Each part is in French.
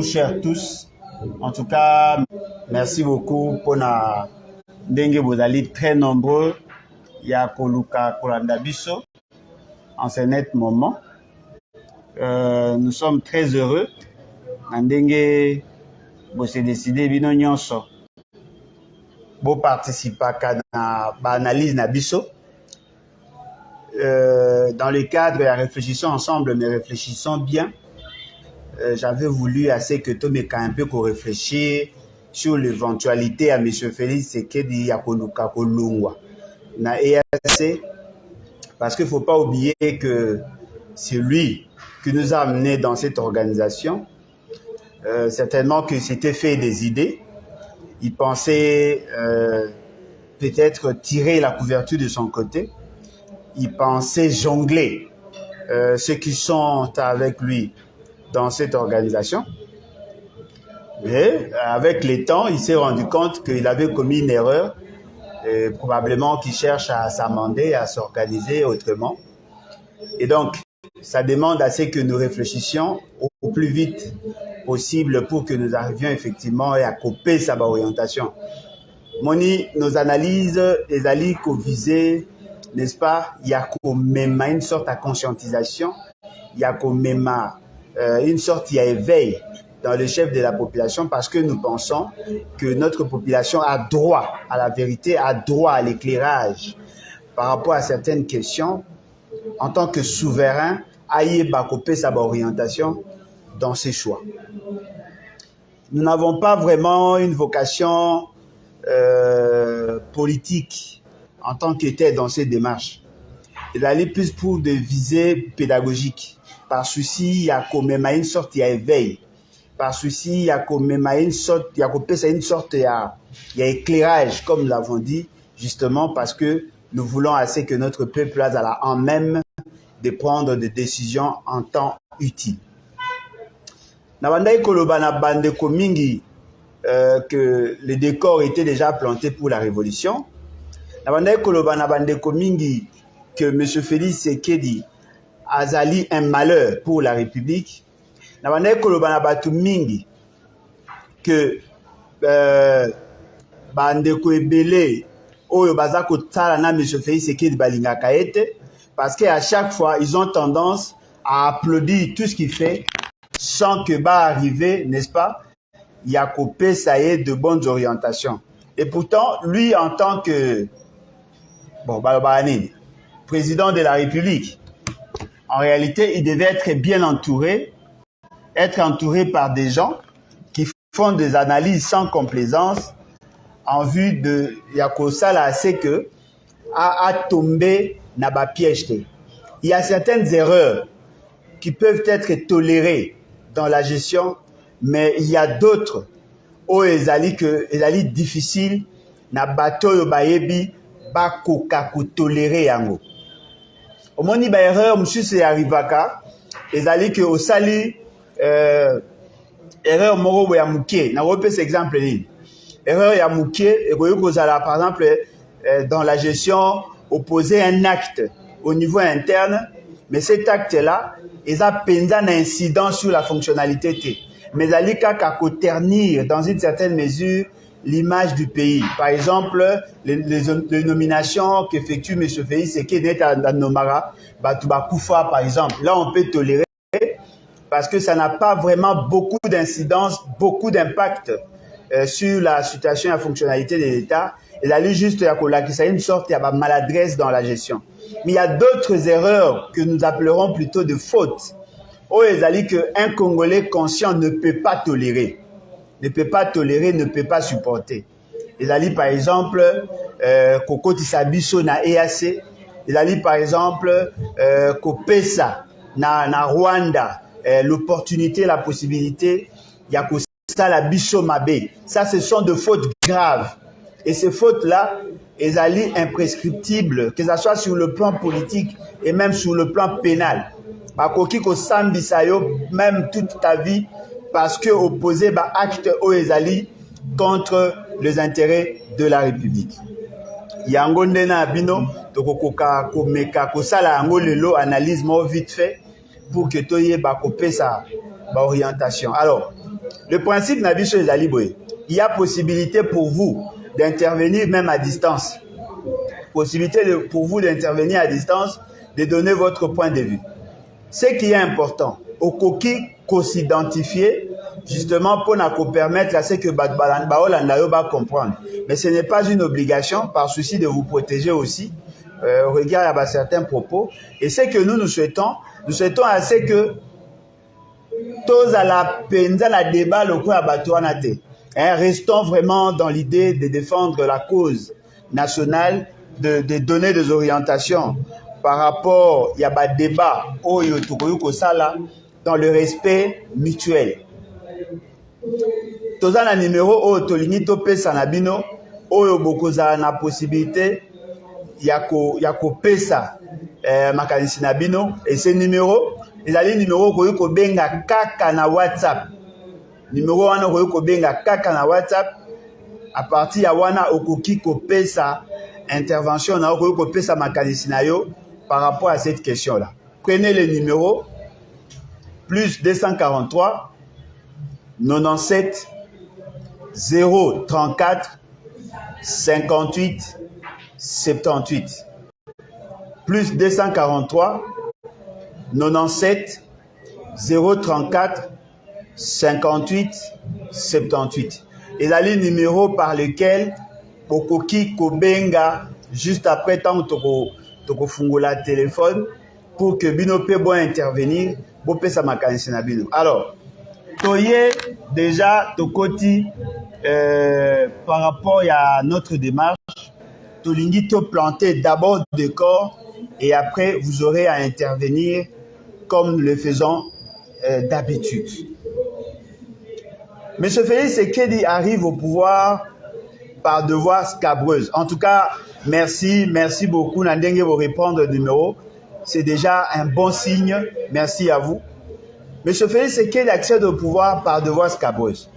Chers tous, en tout cas, merci beaucoup pour na ndenge bozali très nombreux ya koluka kolanda biso en ce net moment. Nous sommes très heureux na ndenge bose décidé bino nyonso bo participer na analyse na biso. Dans le cadre de la réfléchissons ensemble, mais réfléchissons bien. J'avais voulu assez que tout me un peu qu'on réfléchisse sur l'éventualité à M. Félix Tshisekedi ya koluka kolungwa na EAC, parce qu'il ne faut pas oublier que c'est lui qui nous a amenés dans cette organisation. Certainement que c'était fait des idées. Il pensait peut-être tirer la couverture de son côté. Il pensait jongler ceux qui sont avec lui dans cette organisation. Mais avec les temps, il s'est rendu compte qu'il avait commis une erreur, et probablement qu'il cherche à s'amender, à s'organiser autrement. Et donc, ça demande assez que nous réfléchissions au plus vite possible pour que nous arrivions effectivement à couper sa orientation. Moni, nos analyses, les alliés qu'on visait, n'est-ce pas, il y a même une sorte de conscientisation, il y a même une sorte d'éveil dans le chef de la population, parce que nous pensons que notre population a droit à la vérité, a droit à l'éclairage par rapport à certaines questions. En tant que souverain, aïe bakopé sa orientation dans ses choix. Nous n'avons pas vraiment une vocation politique en tant qu'était dans ces démarches. Il allait plus pour des visées pédagogiques. Par souci, il y a quand même une sorte d'éveil. Par souci, il y a quand même une sorte, il y a une sorte, il y a éclairage, comme nous l'avons dit, justement parce que nous voulons assez que notre peuple a en même de prendre des décisions en temps utile. Nabandai koloba na bande komingi que le décor était déjà planté pour la révolution. Nabandai koloba na bande komingi que M. Félix Tshisekedi azali un malheur pour la République. Nabandai koloba na batu mingi que bande ko ebele oyo bazako tsala na M. Félix Tshisekedi balingaka ete, parce qu'à chaque fois ils ont tendance à applaudir tout ce qu'il fait sans que va arriver, n'est-ce pas, Yakopé ça y est de bonnes orientations. Et pourtant lui en tant que président de la République, en réalité, il devait être bien entouré, par des gens qui font des analyses sans complaisance en vue de Yakosala, c'est que à tomber n'a pas piège. Il y a certaines erreurs qui peuvent être tolérées dans la gestion, mais il y a d'autres où ezali difficile na bato yo bayebi ba koka ko tolérer yango. Omoni ba erreur mususu arrivaka ezali que osali erreur moko ya mukie na repese exemple ni erreur ya mukie ekoyi kozala par exemple dans la gestion opposer un acte au niveau interne, mais cet acte là eza penza na incident sur la fonctionnalité t, mais ezali kaka ko ternir dans une certaine mesure l'image du pays. Par exemple, les nominations qu'effectue M. Félix Tshisekedi dans Nomara, Batouba Koufa, par exemple. Là, on peut tolérer parce que ça n'a pas vraiment beaucoup d'incidence, beaucoup d'impact sur la situation et la fonctionnalité de l'État. Il a juste une sorte de maladresse dans la gestion. Mais il y a d'autres erreurs que nous appellerons plutôt de fautes. Oh, il a dit qu'un Congolais conscient ne peut pas tolérer. Ne peut pas tolérer, ne peut pas supporter. Il a dit par exemple Koko Tisabiso na EAC. Il a dit par exemple Kopesa na Rwanda l'opportunité, la possibilité il y a Kosa la Biso Mabe. Ça, ce sont de fautes graves. Et ces fautes-là, elles sont imprescriptibles, que ce soit sur le plan politique et même sur le plan pénal. Bakoki ko sambisayo même toute ta vie, parce que opposé ba acte oezali contre les intérêts de la République. Yango ndena bino tokokoka komeka kosala yango lelo analyse mo vite fait pour que toye ba kopesa ba orientation. Alors Le principe Nabiso et Zaliboé, il y a possibilité pour vous d'intervenir même à distance. Possibilité pour vous d'intervenir à distance, de donner votre point de vue. Ce qui est important, au coquille qu'on s'identifie, justement pour nous permettre à ce que Baolandayo va comprendre. Mais ce n'est pas une obligation, par souci de vous protéger aussi, au regard à certains propos. Et ce que nous souhaitons à ce que tous à la penza la débat le quoi batouanate. Restons vraiment dans l'idée de défendre la cause nationale, de donner des orientations par rapport il y a un débat dans le respect mutuel. Tous un numéro au tolingi topé sanabino au bokoza na possibilité yako pesa makanisi nabino et ce numéro ils allaient numéro ko benga kaka na WhatsApp numéro wana ko benga kaka na WhatsApp à partir ya wana okoki ko pesa intervention na ko pesa makanisi na yo par rapport à cette question là. Prenez le numéro plus 243 97 034 58 78 plus 243 97 034 58 78. Et là, le numéro par lequel Pokoki Kobenga juste après tant toko fungula téléphone pour que Bino peut intervenir pour que ça makanisi na Bino. Alors, toye déjà tokoti par rapport à notre démarche, tolingi to planter d'abord le corps et après vous aurez à intervenir comme nous le faisons d'habitude. M. Félix Sekedi arrive au pouvoir par devoir scabreuse. En tout cas, merci beaucoup. Nandenge vous répondre au numéro. C'est déjà un bon signe. Merci à vous. M. Félix Sekedi accède au pouvoir par devoir scabreuse.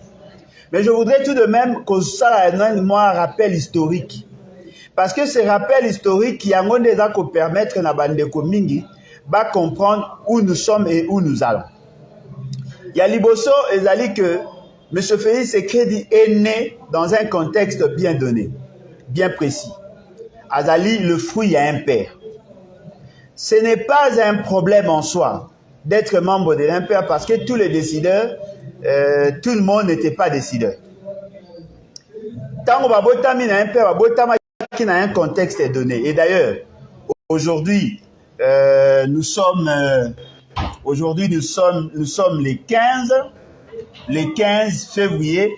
Mais je voudrais tout de même que ça moi un rappel historique. Parce que ce rappel historique qui a déjà qu'on permettre na bandeko mingi va comprendre où nous sommes et où nous allons. Il y a Liboso et Zali que M. Félix Sekedi est né dans un contexte bien donné, bien précis. Azali, le fruit a un père. Ce n'est pas un problème en soi d'être membre de l'impère parce que tous les décideurs, tout le monde n'était pas décideur. Tant qu'on va voter un impère, qui n'a un contexte donné. Et d'ailleurs, aujourd'hui, nous sommes les 15 février.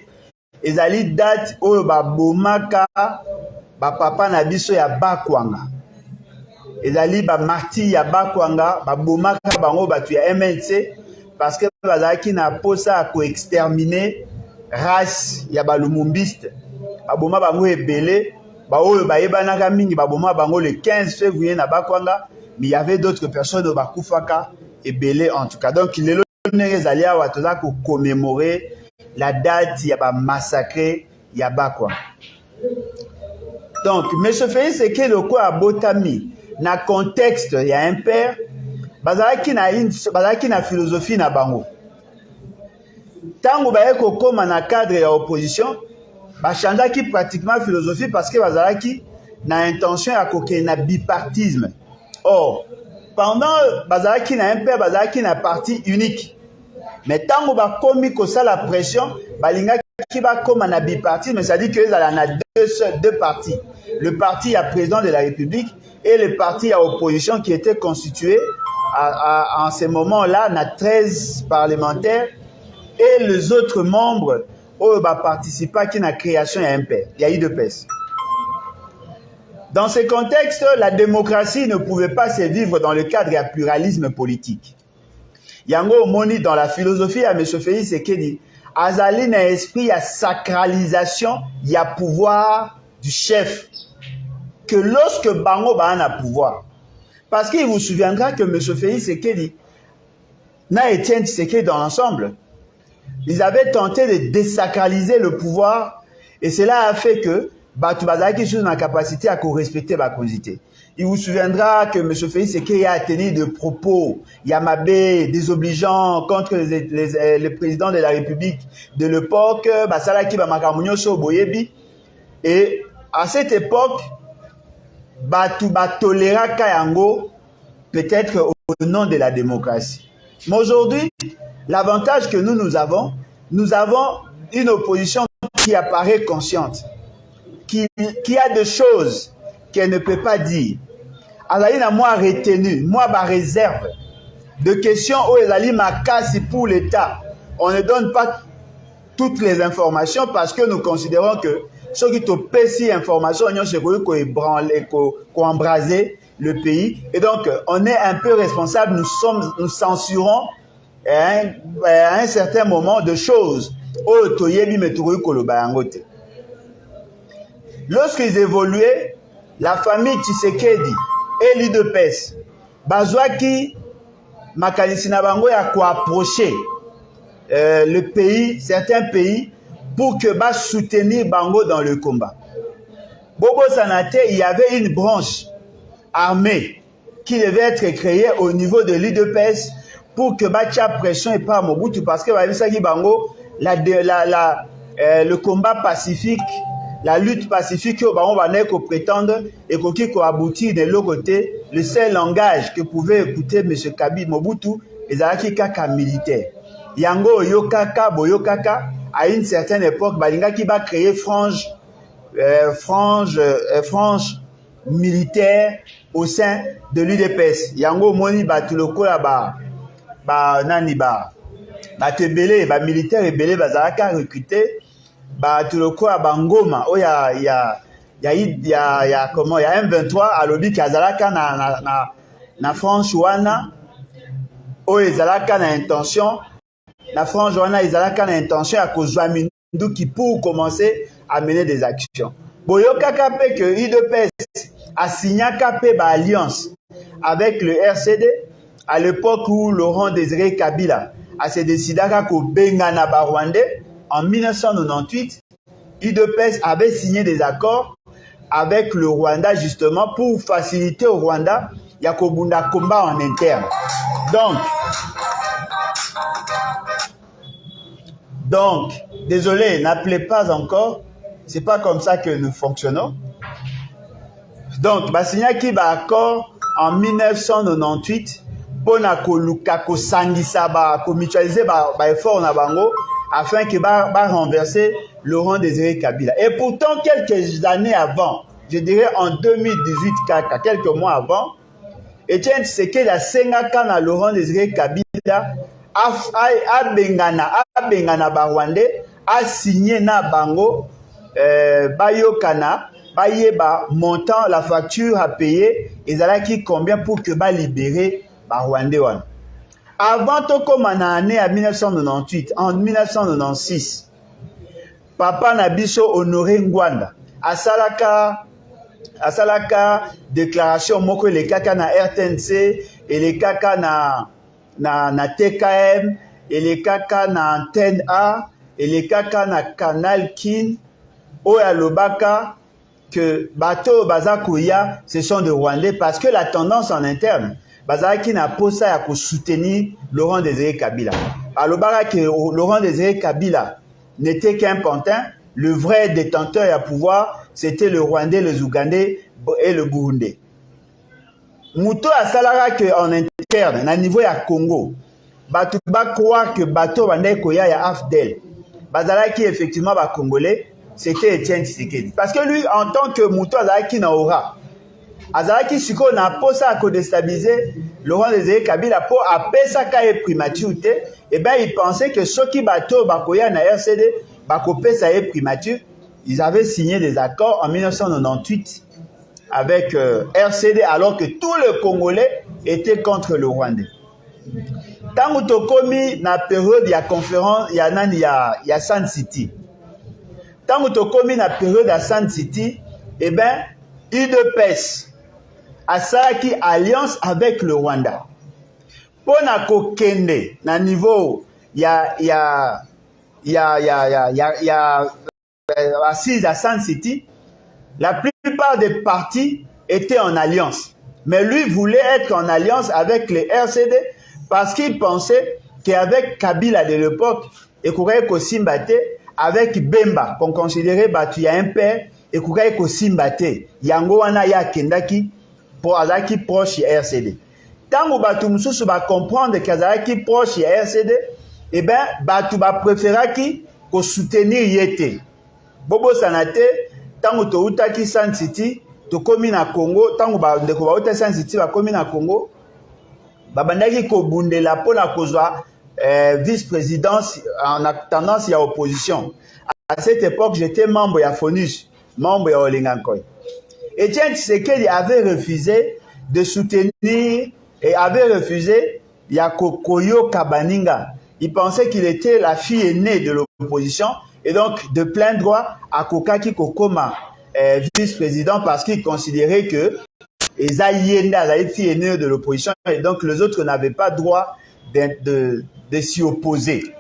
Et zali date où bomaka papa na biso ya Bakwanga. Et zali marti ya Bakwanga bomaka bango batu ya MNC parce que bazaki na posa ko exterminer race ya balumumbiste. Boma bango ebele baoyo bayebanaka mingi baboma bango le 15 février na Bakwanga, mais il y avait d'autres personnes au bakufaka ebele en tout cas. Donc lelo nezali awa toza ko commémorer la date ya ba massacré ya Bakwanga. Donc M. Félix Sekedi quoi abotami na contexte ya un père bazalaki na philosophie na bango. Tango baye ko koma na cadre ya opposition bachangeaki pratiquement philosophie parce que bazalaki na intention ya kokende na bipartisme. Or, pendant bazalaki na un père bazalaki na parti unique. Mais tango bakomi kosala pression, balingaki bakoma na bipartisme, c'est-à-dire que ezala na deux partis. Le parti à président de la République et le parti à opposition qui était constitué en ce moment-là, na 13 parlementaires et les autres membres qui participent à la création d'un impère. Il y a eu deux pèses. Dans ce contexte, la démocratie ne pouvait pas se vivre dans le cadre du pluralisme politique. Yango moni dans la philosophie à M. Félix Sekedi, azali na esprit à sacralisation, il y a pouvoir du chef. Que lorsque Bango ba a pouvoir. Parce qu'il vous souviendra que M. Félix Sekedi na Etienne Tshisekedi dans l'ensemble. Ils avaient tenté de désacraliser le pouvoir et cela a fait que bato bazalaki sur la capacité à respecter la congité. Il vous souviendra que M. Félix Sekei a tenu des propos Yamabé, désobligeants contre le président de la République de l'époque, Basalaki Bamakamunyo Soboyebi. Et à cette époque, Batu Batolera Kayango, peut-être au nom de la démocratie. Mais aujourd'hui, l'avantage que nous avons une opposition qui apparaît consciente, qui a des choses qu'elle ne peut pas dire. Alors, moi retenu, moi ma réserve de questions où elle ma casse pour l'État. On ne donne pas toutes les informations parce que nous considérons que ceux qui te paient ces informations, c'est qu'on embraser le pays. Et donc, on est un peu responsable. Nous censurons à un certain moment de choses. Lorsqu'ils évoluaient, la famille Tshisekedi et l'UDPS, Bazouaki, Makanisi Nabango a approché le pays, certains pays, pour que bas soutenir Bango dans le combat. Bobo Sanate, il y avait une branche armée qui devait être créée au niveau de l'UDPS pour que bas tia pression et pas Mobutu parce que Bango, le combat pacifique, la lutte pacifique que Bango va prétendre et qui aboutir de l'autre côté, le seul langage que pouvait écouter M. Kabi Mobutu, les Araki Kaka militaires. Yango Yokaka, Boyokaka, à une certaine époque, Balinga qui va créer frange militaire au sein de l'UDPS. Yango Moni Batuloko là nani tebele militaire et belé bazalaka recruté Batuloko à Bangoma. Oh il y a M23 à l'obi kazalaka na franche wana. Oh ezalaka na intention. La France wana ezalaka na intention à kozwa mindu qui pour commencer à mener des actions. Boyoka kapé que UDPS a signé kapé ba alliance avec le RCD à l'époque où Laurent Désiré Kabila a se décidé à Bengana Rwandais en 1998. UDPS avait signé des accords avec le Rwanda justement pour faciliter au Rwanda Yakobunda combat en interne. Donc, désolé, n'appelez pas encore. C'est pas comme ça que nous fonctionnons. Donc, signé qui va accord en 1998 pour mutualiser effort na bango afin que renverser Laurent Désiré Kabila. Et pourtant, quelques années avant, je dirais en 2018, quelques mois avant, Etienne Tshisekedi a sengaka na Laurent Désiré Kabila a bengana Rwandais a signé na bango bayokana bayeba montant la facture à payer ezalaki combien pour que libérer Rwandais wana. Avant tokoma na année à 1998, en 1996, papa Nabiso Honoré Ngwanda asalaka déclaration moko les kaka na RTNC et les kaka na TKM et les kaka na Antenne A et les kaka na Canal Kin oya lobaka que bato bazakuya ce sont des Rwandais parce que la tendance en interne bazaki na posa ya ko soutenir Laurent Désiré Kabila. Alobaka que Laurent Désiré Kabila n'était qu'un pantin, le vrai détenteur à pouvoir c'était le Rwandais, le Ougandais et le Burundais. Mouto a salara que en interne, na niveau ya Congo, bato ba croire que bato bandai koya ya Afdel, bazala qui effectivement ba Congolais, c'était Etienne Tshisekedi. Parce que lui, en tant que Mouto azala qui na aura, azala qui siko na posa ko déstabiliser Laurent Désiré Kabila pour apesa ka e primature, et ben il pensait que ceux qui bato ba koya na RCD, ba ko pesa e primature, ils avaient signé des accords en 1998 avec RCD alors que tout le Congolais était contre le Rwandais. Tant que tokomi na période ya conférence ya Sun City. Tant que tokomi na période ya Sun City, eh ben UDPS a salaki alliance avec le Rwanda. Pona kokende na niveau assise à Sun City, La plupart des partis étaient en alliance. Mais lui voulait être en alliance avec les RCD parce qu'il pensait qu'avec Kabila de l'époque, et Kouraï Kosimbate, avec Bemba, qu'on considérait qu'il y a un père, et Kouraï Kosimbate, Yango wana ya Kendaki, pour Azaki proche RCD. Tant que Batu Moussou va comprendre qu'Azaki proche RCD, eh bien, Batu va préférer qui soutenir Yete. Bobo Sanate, tant que tu as San City, tu commis na Congo, tant que tu as San City, tu commis na Congo, babandaki ko bundela pona kozwa vice-présidence en tendance à opposition. À cette époque, j'étais membre de FONUS, membre de Olingankoy. Etienne Tshisekedi avait refusé de soutenir et avait refusé Yakokoyo Kabaninga. Il pensait qu'il était la fille aînée de l'opposition et donc de plein droit à Kokaki Kokoma vice-président parce qu'il considérait que Eza Yenda, la fille aînée de l'opposition et donc les autres n'avaient pas droit de s'y opposer.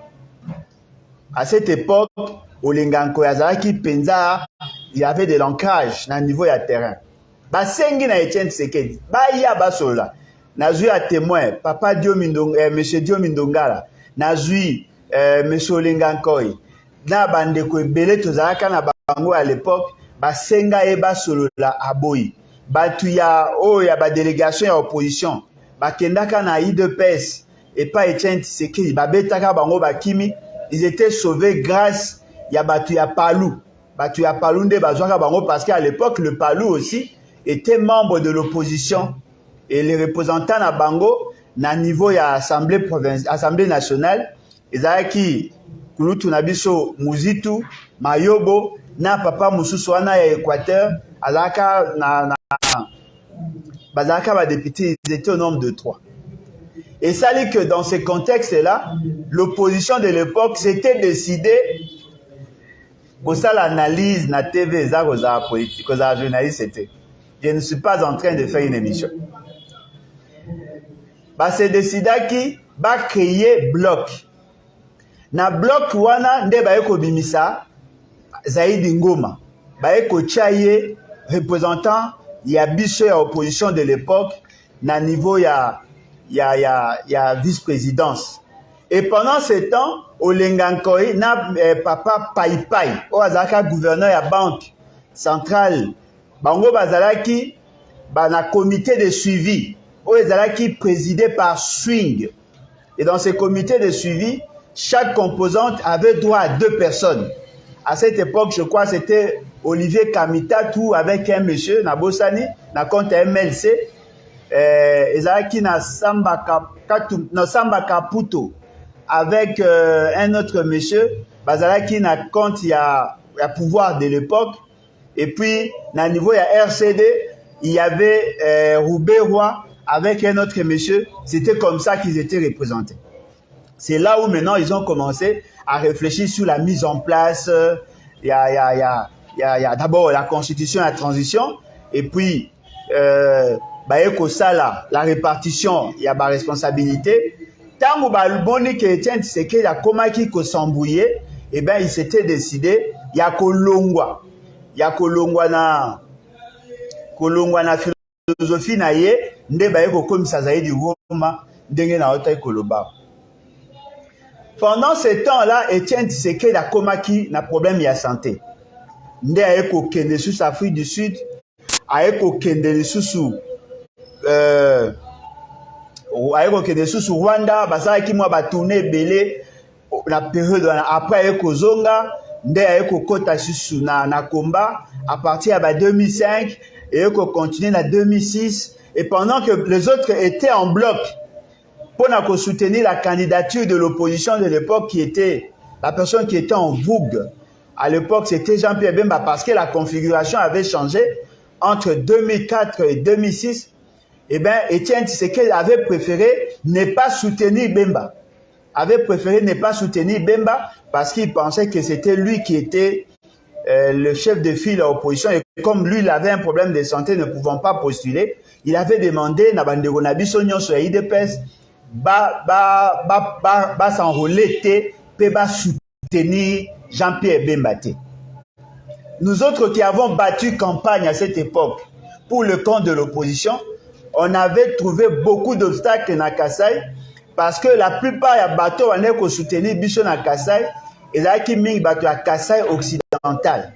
À cette époque, Olinganko Yazaki Penza, il y avait de l'ancrage dans le niveau de terrain. Basengi na Etienne Tshisekedi, baya basola. Nazui à témoin, papa monsieur Dio Mindongala, nazui monsieur Olingankoy, na bandeko ebele tozalaka na bango à l'époque, basenga e basolola aboyi. Batu ya ba délégation ya opposition, bakendaka na IDPS et pas Etienne Tshisekedi, babetaka bango bakimi, ils étaient sauvés grâce ya batu ya Palou. Batu ya Palou nde bazwaka bango parce qu'à l'époque le Palou aussi était membre de l'opposition et les représentants na bango na niveau ya assemblée nationale ezalaki kulutu na biso Muzitu, Mayobo na papa mususu wana ya Équateur azalaka bazalaka ba députés, ils étaient au nombre de 3. Et ça dit que dans ces contextes-là, l'opposition de l'époque s'était décidée pour ça l'analyse na TV, ça politique, ça journaliste c'était. Je ne suis pas en train de faire une émission. Bah c'est décidé qui va créer bloc. Na bloc wana nde ba eko bimisa Zaidi Ngoma. Ba eko chaye représentant ya biso ya opposition de l'époque na niveau ya vice-présidence. Et pendant ce temps, Olingankoy na papa Pai, Oazaka gouverneur ya banque centrale, bango bazalaki na comité de suivi, Oazalaki présidé par Swing. Et dans ce comité de suivi, chaque composante avait droit à 2 personnes. À cette époque, je crois c'était Olivier Kamitatou avec un monsieur Nabosani, na compte MLC, Ezalaki na Samba Kaputo avec un autre monsieur, bazalaki na compte ya pouvoir de l'époque. Et puis, na niveau ya RCD, il y avait Roubé Roy avec un autre monsieur. C'était comme ça qu'ils étaient représentés. C'est là où maintenant ils ont commencé à réfléchir sur la mise en place. Il y a d'abord la constitution et la transition. Et puis, la répartition, il y a ma responsabilité. Tant que Balboni qui Etienne Tshisekedi a komaki ko s'embrouiller, eh ben il s'était décidé il y a kolongwa na philosophie na ye nde ba ko komisa zaidi Roma ndenge na ota koloba. Pendant ce temps-là, Etienne Tshisekedi a komaki na problème ya santé. Nde a ko kende sous Afrique du Sud, a ko kende sous sous Rwanda, bazalaki mwa ba tourner belé la période après eko zonga nde eko kota sous na combat à partir de 2005 et eko continuer na 2006 et pendant que les autres étaient en bloc pour soutenir la candidature de l'opposition de l'époque qui était la personne qui était en vogue à l'époque c'était Jean-Pierre Bemba parce que la configuration avait changé entre 2004 et 2006. Eh bien, Etienne Tshisekedi avait préféré ne pas soutenir Bemba. Avait préféré ne pas soutenir Bemba parce qu'il pensait que c'était lui qui était le chef de file à l'opposition. Et comme lui, il avait un problème de santé, ne pouvant pas postuler, il avait demandé na bandeko na biso nyonso ya IDPS s'enrôler te pe ba soutenir Jean-Pierre Bemba te. nous autres qui avons battu campagne à cette époque pour le camp de l'opposition, on avait trouvé beaucoup d'obstacles dans Kasai parce que la plupart des bateaux qui soutenaient Bicho dans Kasai, ils avaient mis bateau à Kasai occidental.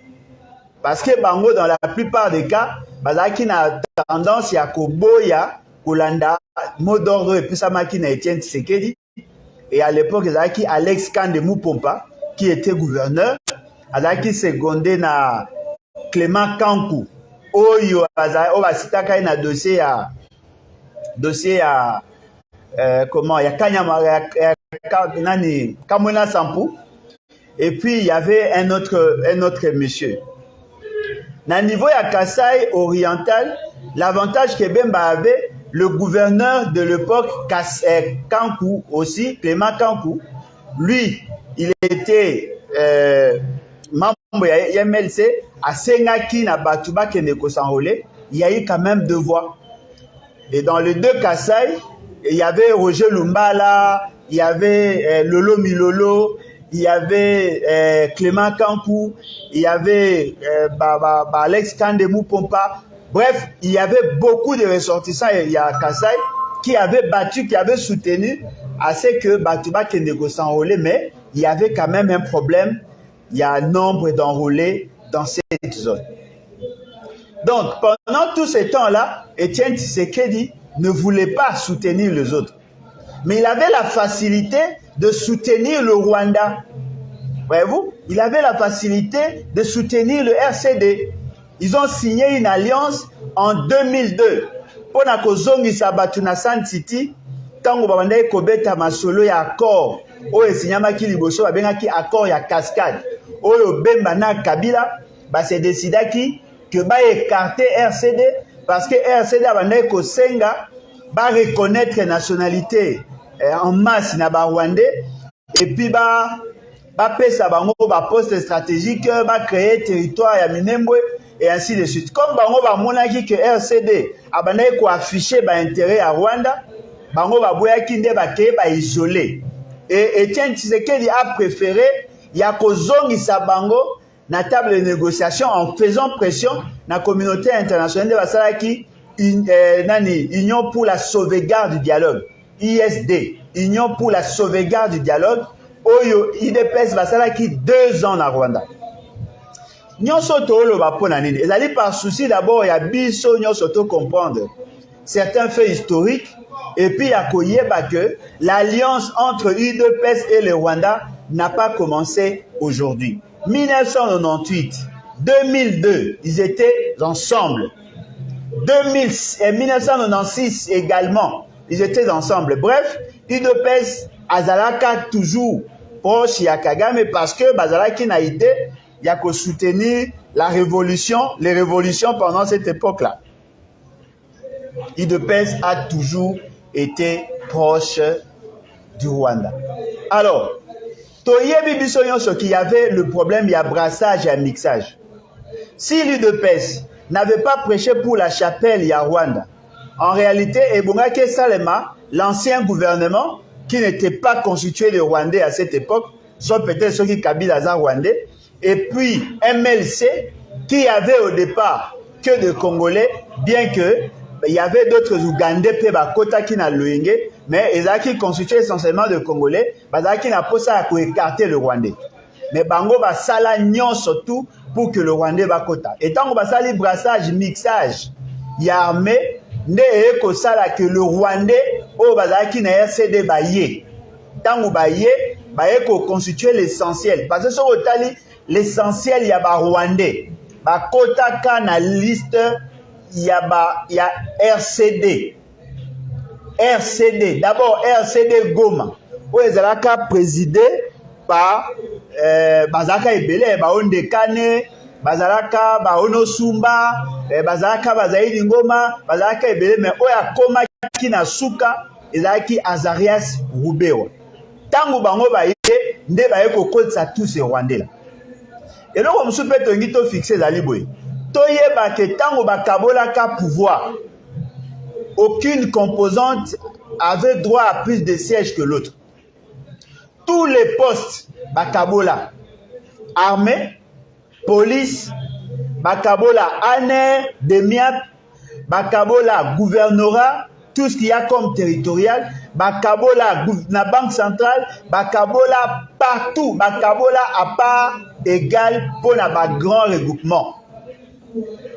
Parce que bango dans la plupart des cas, ils ont tendance à koboya, kolanda, mot d'ordre et puis ça m'a qui n'a Etienne Tshisekedi. Et à l'époque, ils avaient Alex Kande Mupompa, qui était gouverneur, ils secondé na Clément Kankou. Oyo basitaka na dossier à comment il y a Kanyama nani Kamona Sampou et puis il y avait un autre monsieur. Na niveau ya Kasai oriental, l'avantage que Bemba avait, le gouverneur de l'époque Kankou aussi, Clément Kankou, lui, il était membre de MLC, à Sengaki na Batuba Keneko s'enrôler, il y a eu quand même 2 voix. Et dans les 2 Kasai, il y avait Roger Lumbala, il y avait Lolo Milolo, il y avait Clément Kankou, il y avait Alex Kande Mupompa. Bref, il y avait beaucoup de ressortissants il y a Kasai qui avaient battu, qui avaient soutenu à ce que Batuba Keneko s'enrôler, mais il y avait quand même un problème. Il y a un nombre d'enrôlés dans cette zone. Donc, pendant tout ce temps-là, Etienne Tshisekedi ne voulait pas soutenir les autres. Mais il avait la facilité de soutenir le Rwanda. Voyez-vous, il avait la facilité de soutenir le RCD. Ils ont signé une alliance en 2002. Pour na kozongisa batu na San City, tango babandaki kobeta masolo ya accord, oyo esinyamaki liboso babengaki accord ya cascade. Oyo Bemba na Kabila, se décidaki que ba écarter RCD parce que RCD abandaki kosenga ba reconnaître nationalité en masse na ba Rwandais et puis ba pesa bango ba poste stratégique, ba créer territoire ya Minembwe et ainsi de suite. Comme bango ba monaki que RCD abandaki ko afficher ba intérêt à Rwanda, bango ba boyaki nde ba ke ba isolé. Et Etienne Tshisekedi a préféré ya kozongisa bango na table de négociation en faisant pression na communauté internationale de basalaki Union pour la sauvegarde du dialogue, ISD, Union pour la sauvegarde du dialogue, oyo IDPS basalaki 2 ans na Rwanda. Nyonso toloba pona nini, ezali par souci d'abord ya biso nyonso to comprendre certains faits historiques et puis ya koyeba que l'alliance entre UDPS et le Rwanda n'a pas commencé aujourd'hui. 1998, 2002, ils étaient ensemble. 1996 également, ils étaient ensemble. Bref, UDPS azalaka toujours proche ya Kagame parce que bazalaki na idée ya ko soutenir la révolution, les révolutions pendant cette époque-là. UDPS a toujours été proche du Rwanda. Alors, toyebi biso nyonso qu'il y avait le problème, il y a brassage et mixage. Si l'UDPS n'avait pas prêché pour la chapelle, il y a Rwanda. En réalité, Ebongake Salema, l'ancien gouvernement, qui n'était pas constitué de Rwandais à cette époque, soit peut-être ceux qui Kabila Aza Rwandais, et puis MLC, qui avait au départ que de Congolais, bien que il y avait d'autres Ougandais, Kota qui n'a Loïngue, mais ils ont constitué essentiellement de Congolais, qui n'a pas ça pour écarter le Rwandais. Mais Bango va sala nyon surtout pour que le Rwandais va Kota. Et tant qu'on va sali brassage, mixage, il y a armé, ne eko sala que le Rwandais, au bazaki na RCD baye. Tant qu'on baye, eko constituer l'essentiel. Parce que sur le tali, l'essentiel, il y a ba Rwandais. Ba Kota ka na liste, il y a RCD. RCD. D'abord, RCD Goma. Où ils ont présidé par Bazaka Ebele, Baonde Kane, Bazalaka, Baono Sumba, Bazaka Bazaïdi Ngoma, Bazaka Ebele, mais où ya Koma Kina Suka, ils ont qui Azarias Rubeo. Tango Bango Baye, Nde Baye Koko sa tous ces Rwandais là. Et là, on se peut te fixer la libre. Toyeba ke tango bakabola ka pouvoir, aucune composante avait droit à plus de sièges que l'autre. Tous les postes bakabola, armée, police, bakabola année demiap, bakabola gouvernorat, tout ce qu'il y a comme territorial, bakabola na banque centrale, bakabola partout, bakabola à part égale pour la grand regroupement.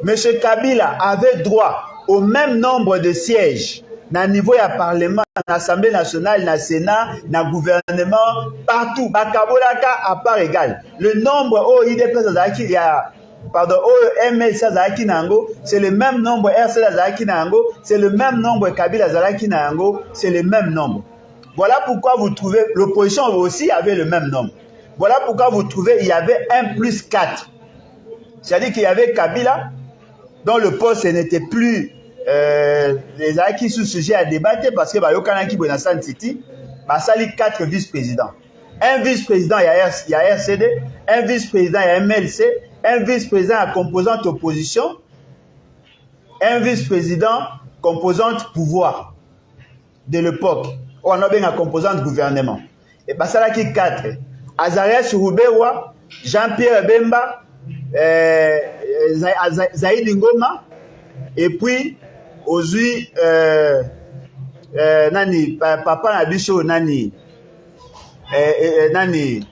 M. Kabila avait droit au même nombre de sièges na niveau ya parlement, na assemblée nationale, na sénat, na gouvernement, partout, bakabola ka à part égale. Le nombre au IDPS azaki ya pardon, au MLC azaki nango, c'est le même nombre, RC azaki nango, c'est le même nombre, Kabila azaki nango, c'est le même nombre. Voilà pourquoi vous trouvez, l'opposition aussi avait le même nombre. Voilà pourquoi vous trouvez, il y avait 1 plus 4. C'est-à-dire qu'il y avait Kabila, dont le poste n'était plus les acquis sous sujet à débattre parce que Bayokanaki Bonasan City, Basali 4 vice-présidents. Un vice-président, il y a RCD, un vice-président, il y a MLC, un vice-président à composante opposition, un vice-président composante pouvoir de l'époque. On a bien un composante gouvernement. Et Basalaki 4. Azarias Roubewa, Jean-Pierre Bemba, Zaïd Ngoma, et puis aujourd'hui nani papa Nabiso nani nani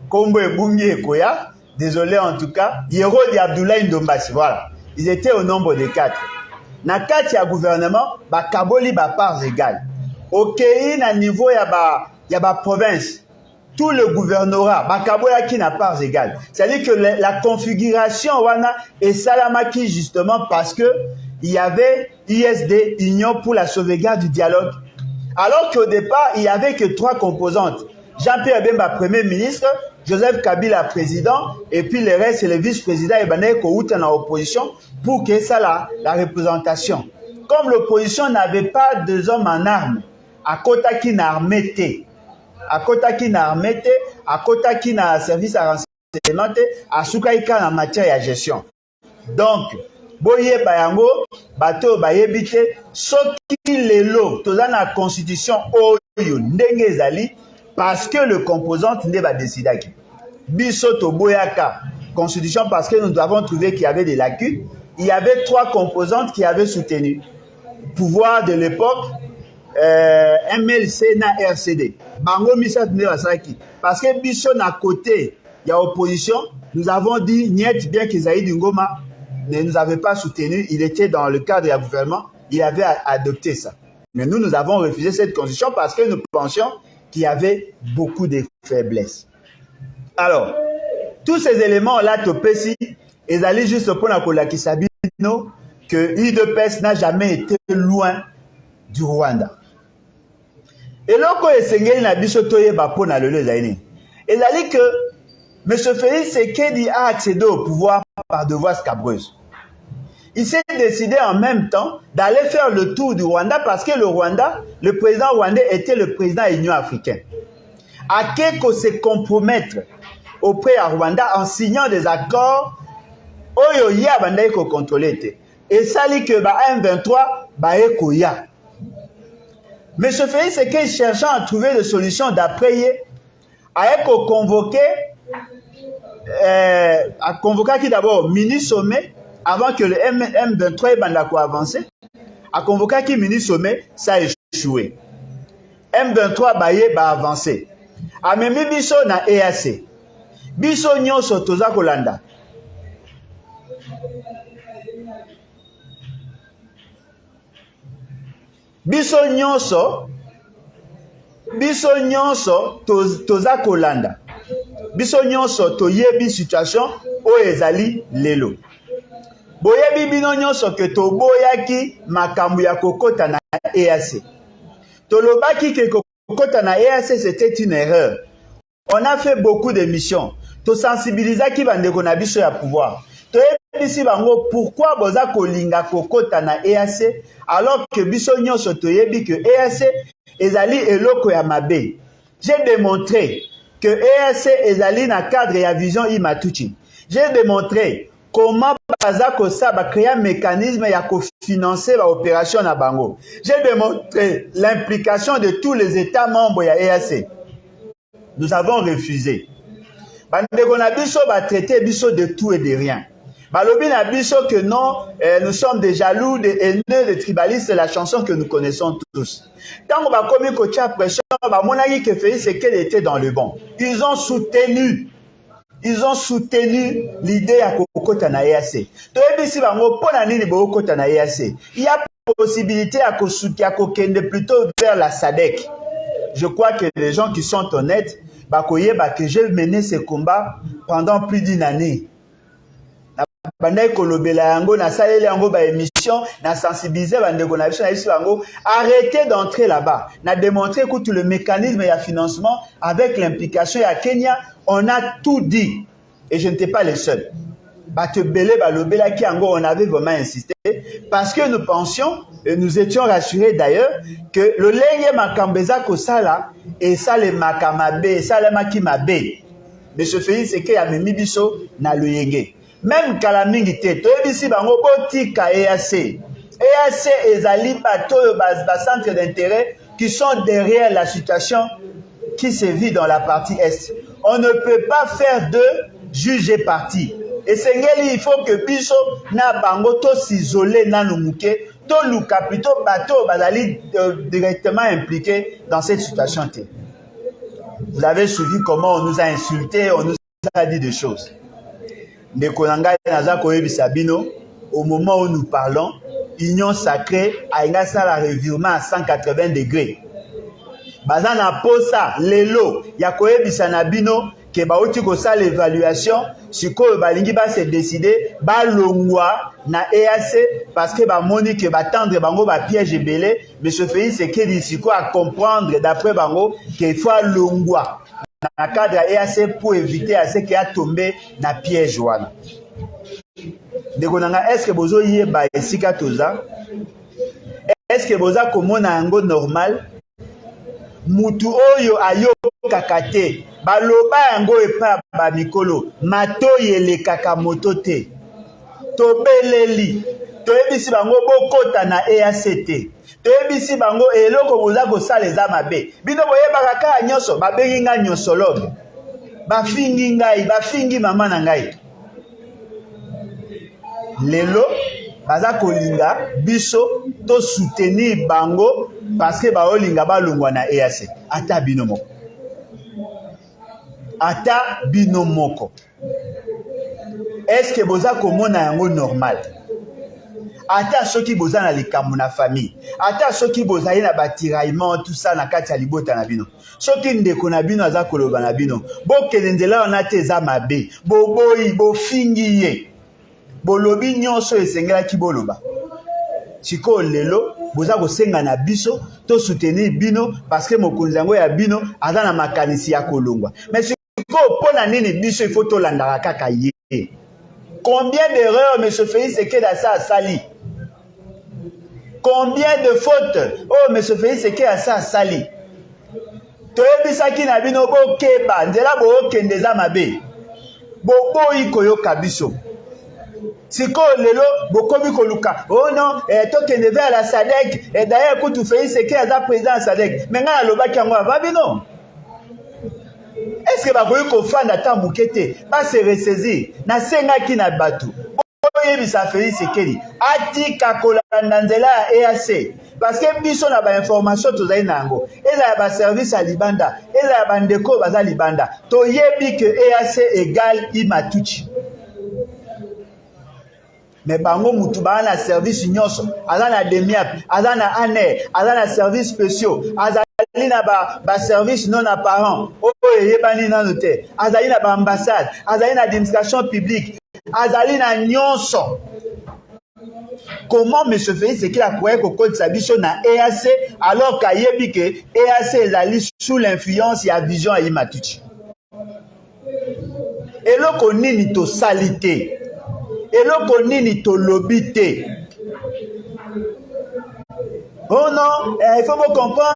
Kombo Ebungi Koya, désolé en tout cas, Yerodi Abdoulaye Ndombasi, voilà. Ils étaient au nombre de 4. Na 4 ya gouvernement, ba kaboli ba parts égales. Ok, na niveau ya ba province. Tout le gouvernorat, Bakaboya qui n'a pas égale. C'est-à-dire que la configuration wana est salamaki justement parce que il y avait ISD, Union pour la sauvegarde du dialogue. Alors qu'au départ, il n'y avait que 3 composantes. Jean-Pierre Bemba, Premier ministre, Joseph Kabila, président, et puis le reste, c'est le vice-président Ebane Kououta en opposition pour que ça la représentation. Comme l'opposition n'avait pas de hommes en armes, à Kota qui n'a armé à Kota qui n'a armé à Kota qui n'a service à renseignement, à Soukaïka en matière de gestion. Donc, boye bayango, bato bayebite, soki lelo, toza na constitution oyo ndenge ezali, parce que le composant ne va décider qui. Biso to boyaka, constitution parce que nous avons trouvé qu'il y avait des lacunes. Il y avait 3 composantes qui avaient soutenu. Pouvoir de l'époque, MLC na RCD. Bango Misa Basaki. Parce que Biso na côté, il y a opposition. Nous avons dit, Niet, bien que Zaïd Ngoma ne nous avait pas soutenu, il était dans le cadre du gouvernement, il avait adopté ça. Mais nous avons refusé cette constitution parce que nous pensions qu'il y avait beaucoup de faiblesses. Alors, tous ces éléments-là, Topesi, ils allaient juste pour la Kolakisabino, que l'UDPS n'a jamais été loin du Rwanda. Et lorsqu'on est sengé na bisotoye bapo na lelo zaini, ils allaient que M. Félix Tshisekedi a accédé au pouvoir par de voies scabreuses. Il s'est décidé en même temps d'aller faire le tour du Rwanda parce que le Rwanda, le président rwandais était le président de l'Union africaine. À quelque se compromettre auprès de Rwanda en signant des accords, oyo ya bandai ko contrôler. Et ça dit que ba M23 ba eko ya. Mais ce fait c'est qu'il cherchant à trouver des solutions d'après a eko convoqué a convoqué qui d'abord mini sommet avant que le M23 bandako avance, a convoqué qui mini sommet, ça a échoué. M23 baye ba avancé. A memi biso na EAC. Biso nyonso toza kolanda. Biso nyonso toza kolanda. Biso nyonso toyebi situation o ezali lelo. Boyebi bino nyonso ke toboyaki makambo ya kokota na EAC. Tolobaki ke kokota na EAC c'était une erreur. On a fait beaucoup de missions. To sensibilisaki bandeko na biso ya pouvoir. Toyebisi bango pourquoi boza kolinga kokota na EAC alors que biso nyonso toyebi que EAC ezali eloko ya mabe. J'ai démontré que EAC ezali na cadre ya vision Imatuchi. J'ai démontré comment baza kosaba créer un mécanisme ya kofinancer l'opération na bango. J'ai démontré l'implication de tous les États membres ya EAC. Nous avons refusé. bandeko na biso traité biso de tout et de rien. Balobi na biso que non, nous sommes des jaloux, des haineux, des tribalistes, c'est la chanson que nous connaissons tous. Tant qu'on va commis kocha pression, mon ami que Félix Tshisekedi était dans le bon. Ils ont soutenu l'idée à kokota na EAC. Toyebisi bango pona nini bokota na EAC. Il y a possibilité à kokende plutôt vers la SADC. Je crois que les gens qui sont honnêtes, que j'ai mené ce combat pendant plus d'une année. Arrêtez d'entrer là-bas. On a démontré que tout le mécanisme et le financement avec l'implication à Kenya, on a tout dit. Et je n'étais pas le seul. On avait vraiment insisté parce que nous pensions et nous étions rassurés d'ailleurs que le lenge makambeza kosala et ça le makamabe, ça le makimabe. Mais ce fait c'est que Yamemi biso na luyenge. Même Kalamingi te, toyebisi bango botika EAC. EAC ezali bato ba centre d'intérêt qui sont derrière la situation qui se vit dans la partie est. On ne peut pas faire de juger parti. Et Sengeli, il faut que biso na bango to s'isoler na numuke, to luka plutôt bato bazali directement impliqués dans cette situation. Vous avez suivi comment on nous a insultés, on nous a dit des choses. Au moment où nous parlons, Union Sacrée a une revirement à 180 degrés. Bazana posa lelo ya koyebisa na bino ke bauti ko sa l'évaluation sikoyo balingi ba se décider ba longwa na EAC parce que ba moni ke ba tendre bango ba piège belé mais ce fait c'est que disiko à comprendre d'après bango qu'il faut longwa na cadre EAC pour éviter à ce qu'il a tombé na piège wana. Dekonanga est-ce que bozo yeba esika toza? Est-ce que boza komona yango normal? Mutu oyo ayo kakate baloba yango epa ba mikolo matoyi elekaka moto te tobeleli toyebisi bango bokota na EAC te toyebisi bango eloko boza kosala eza mabe bino boyebaka kaka nyonso babengi nga nyonso lobe bafingi ngai bafingi mama na ngai lelo baza kolinga biso to soutenir bango parce que baolinga balongwa na EAC ata bino moko est-ce que boza komona yango normal ata soki boza na likambo na famille ata soki bozali na batiraillement tout ça na kati ya libota na bino soki ndeko na bino aza koloba na bino bokende nzela wana te eza mabe boboyi bofingi ye bolobi nyonso esengelaki boloba sikoyo lelo boza kosenga na biso to soutenir bino parce que mokonzi yango ya bino aza na makanisi ya kolongwa mais sikoyo mpona nini biso il faut tolandaka kaka ye combien d'erreurs monsieur Félix Tshisekedi asali combien de fautes oh monsieur Félix Tshisekedi asali toyebisaki na bino bokeba nzela bookende eza mabe boboyi koyoka biso sikoyo lelo bokomi koluka oh non tokende vers la SADC et d'ailleurs kutu Félix Tshisekedi aza président ya SADC mais ngai alobaki yango ava bino est-ce que bakoki kofanda ata moke te base ressaisir nasengaki na bato boyebisa Félix Tshisekedi atika kolanda nzela ya EAC parce que biso na bainformation tozali na yango eza ya baservice ya libanda eza ya bandeko baza libanda toyebi ke EAC égale Imatuchi mais bango mutu baa na service nyonso aza na demiap aza na aner aza na service spéciaux azali na ba service non apparent oyo eyebani nano te azali na baambassade azali na administration publique azali na nyonso. Comment M. Félix Tshisekedi akoki kokotisa biso na EAC alors qu'ayebi ke EAC ezali sous l'influence ya vision ya Imatuchi eloko nini tosali te eloko nini tolobi te. Oh non, il faut vous comprendre,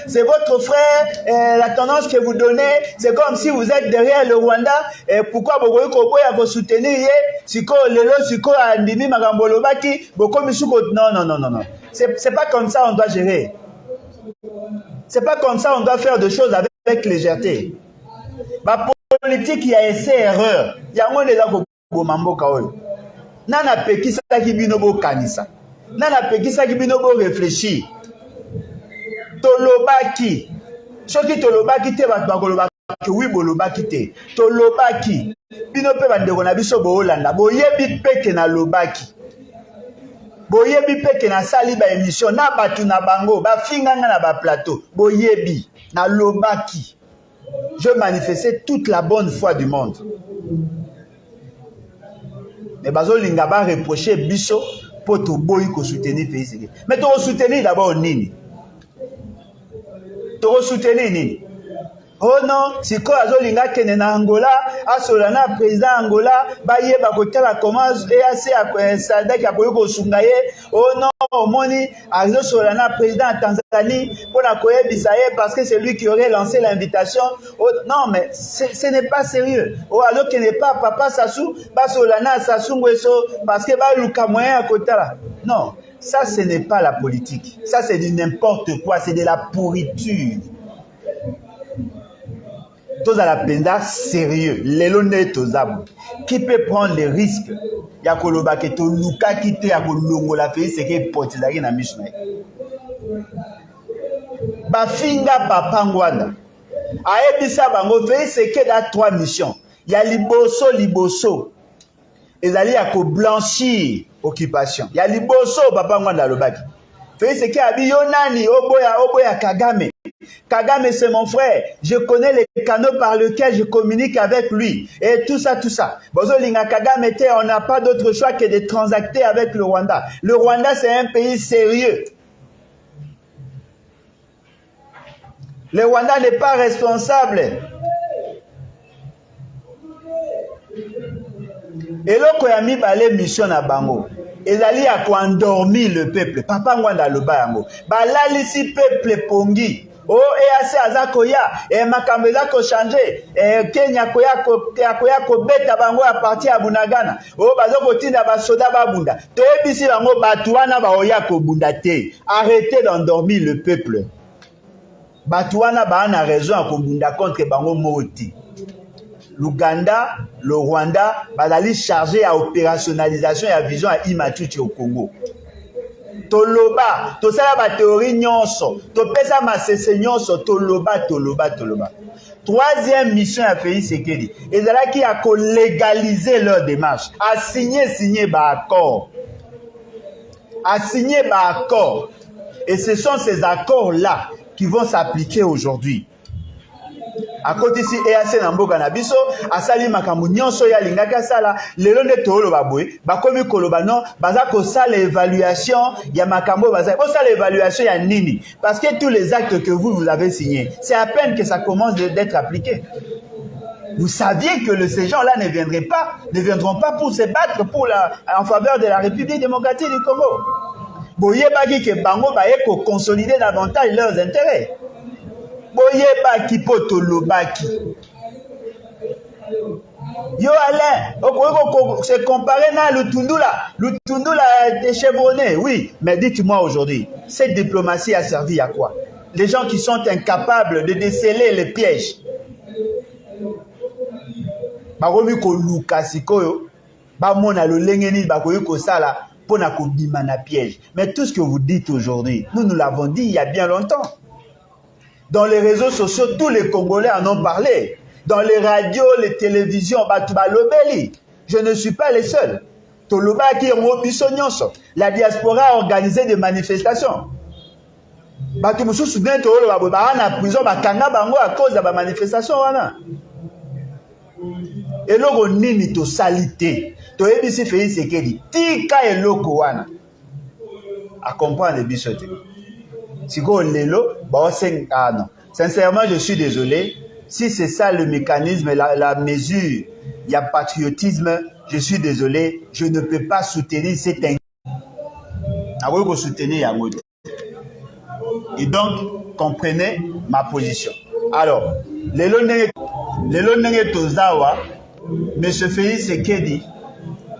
c'est votre frère, la tendance que vous donnez, c'est comme si vous êtes derrière le Rwanda, pourquoi vous voulez soutenir, siko lelo siko andimi magambolo baki, non. C'est pas comme ça on doit gérer. C'est pas comme ça on doit faire des choses avec légèreté. politique ya essai erreur yango ndeza koboma mboka oyo nana apekisaki bino bokanisa nana apekisaki bino réfléchir tolobaki soki tolobaki te bato bakolobaki wi bolobaki te tolobaki bino mpe bandeko na biso boolanda boyebi peke na lobaki boyebi peke nasali baémission na bato na bango bafinganga na baplateau boyebi na lobaki je manifestais toute la bonne foi du monde mais bazolinga ba reprocher biso po toboyi ko soutenir pays mais to soutenir d'abord nini to soutenir nini oh non siko azolinga kene na Angola asola na président Angola bayeba kotala comment EAC Sadek akoyo kosunga ye oh non omoni azosola na président Tanzanie pona koyebisa ye parce que c'est lui qui aurait lancé l'invitation oh, non mais ce n'est pas sérieux oh alors que n'est pas papa Sassou basola na Sassou Nguesso parce que ba luka moyen à kotala non ça ce n'est pas la politique ça c'est du n'importe quoi c'est de la pourriture. Tous à la penda sérieux, l'élonné tozabu. Qui peut prendre les risques? Ya koloba ke to luka kite ya kolongo la pays c'est que potizaki na mishna. Ba finga papa ngwanda. Aebisa bango pays c'est que da 3 missions. Ya liboso. Ezali ya ko blanchir occupation. Ya liboso papa ngwanda lobaki. Pays c'est que abi yonani oboya Kagame. Kagame, c'est mon frère. Je connais les canaux par lesquels je communique avec lui. Et tout ça. Bozolinga Kagame, on n'a pas d'autre choix que de transacter avec le Rwanda. Le Rwanda, c'est un pays sérieux. Le Rwanda n'est pas responsable. Et loko ya mibale mission na bango. Ezali ya ko endormir le peuple. Papa Ngwanda loba yango. Balalisi peuple pongi. Oh, EAC azakoya, makambo ezako changer, Kenya koya ko beta bango a partir ya Bunagana. Oh, bazoko tinda basoda babunda. Toyebisi bango batu wana baoya ko bunda te. Arrêtez d'endormir le peuple. Batu wana ba na raison à kobunda contre bango moti. L'Ouganda, le Rwanda, bazali chargé à opérationnalisation et à vision à Imatuchi au Congo. Toloba, tosala ba théorie nyonso, topesa masese nyonso, toloba. Troisième mission à Félix Tshisekedi, ezalaki a légaliser leur démarche, à signer ba accord. Et ce sont ces accords-là qui vont s'appliquer aujourd'hui. À côté ici EAC na mboka na biso asali makambo nyonso ya lingaka sala lelo nde tolo baboy bakomi koloba non baza ko sala évaluation ya makambo baza ko sala évaluation ya nini parce que tous les actes que vous avez signés c'est à peine que ça commence d'être appliqué. Vous saviez que ces gens-là ne viendront pas pour se battre en faveur de la République démocratique du Congo. Boyebaki ke bango baye ko consolider davantage leurs intérêts. Boyebaki poto lobaki. Yo Alain, se comparer na Lutundula est chevronné, oui, mais dites-moi aujourd'hui, cette diplomatie a servi à quoi? Les gens qui sont incapables de déceler les pièges. Bakomi ko luka sikoyo, ba mona lo lengeni bakoyi ko sala pona ko bima na piège. Mais tout ce que vous dites aujourd'hui, nous l'avons dit il y a bien longtemps. Dans les réseaux sociaux, tous les Congolais en ont parlé. Dans les radios, les télévisions, je ne suis pas les seuls. La diaspora a organisé des manifestations. À cause de la manifestation. Et l'on nini to salité. To ebisi Félix Tshisekedi. Tika et loko wana. À comprendre les bisotés. Non. Sincèrement, je suis désolé. Si c'est ça le mécanisme, la mesure, il y a patriotisme, je suis désolé, je ne peux pas soutenir cet et donc, comprenez ma position. Alors, Lelonenge Tozawa, M. Félix Tshisekedi,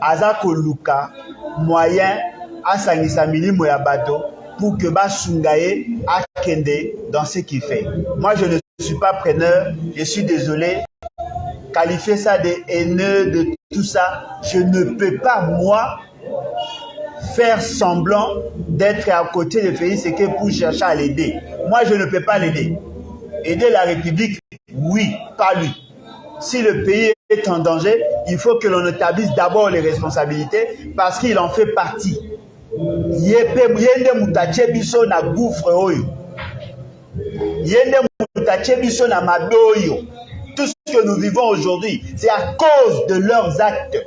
Azako Luka, moyen, Asangisa Milimo Yabato, pour que Basungaye akende dans ce qu'il fait. Moi, je ne suis pas preneur, je suis désolé. qualifier ça de haineux, de tout ça. Je ne peux pas, moi, faire semblant d'être à côté de Félix Tshisekedi pour chercher à l'aider. Moi, je ne peux pas l'aider. Aider la République, oui, pas lui. Si le pays est en danger, il faut que l'on établisse d'abord les responsabilités parce qu'il en fait partie. Yende mutache biso na gouffre oyo. Yende mutache biso na madoyo. Tout ce que nous vivons aujourd'hui, c'est à cause de leurs actes.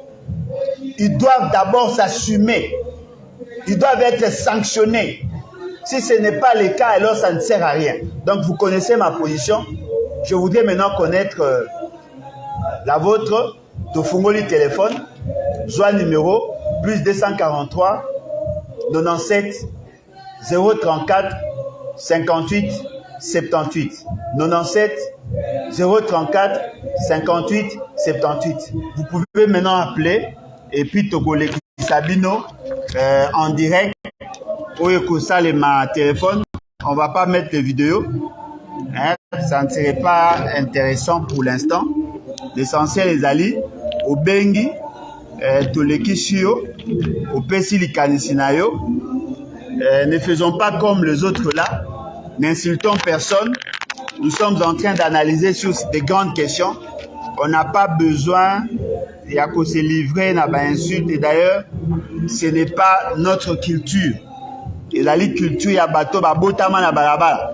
Ils doivent d'abord s'assumer. Ils doivent être sanctionnés. Si ce n'est pas le cas, alors ça ne sert à rien. Donc vous connaissez ma position. Je voudrais maintenant connaître la vôtre. Tofungoli téléphone. Joie numéro plus 243 97 034 58 78. 97 034 58 78. Vous pouvez maintenant appeler et puis Togolé Sabino en direct. Ou ça ma téléphone. On va pas mettre de vidéo. Hein? Ça ne serait pas intéressant pour l'instant. L'essentiel est d'aller au Bengi, Tolekishio, au Pessilikanisinayo. Ne faisons pas comme les autres là. N'insultons personne. Nous sommes en train d'analyser sur des grandes questions. On n'a pas besoin de se livrer à des insultes. Et d'ailleurs, ce n'est pas notre culture. Et la culture, il y a bateau, botama na balabala.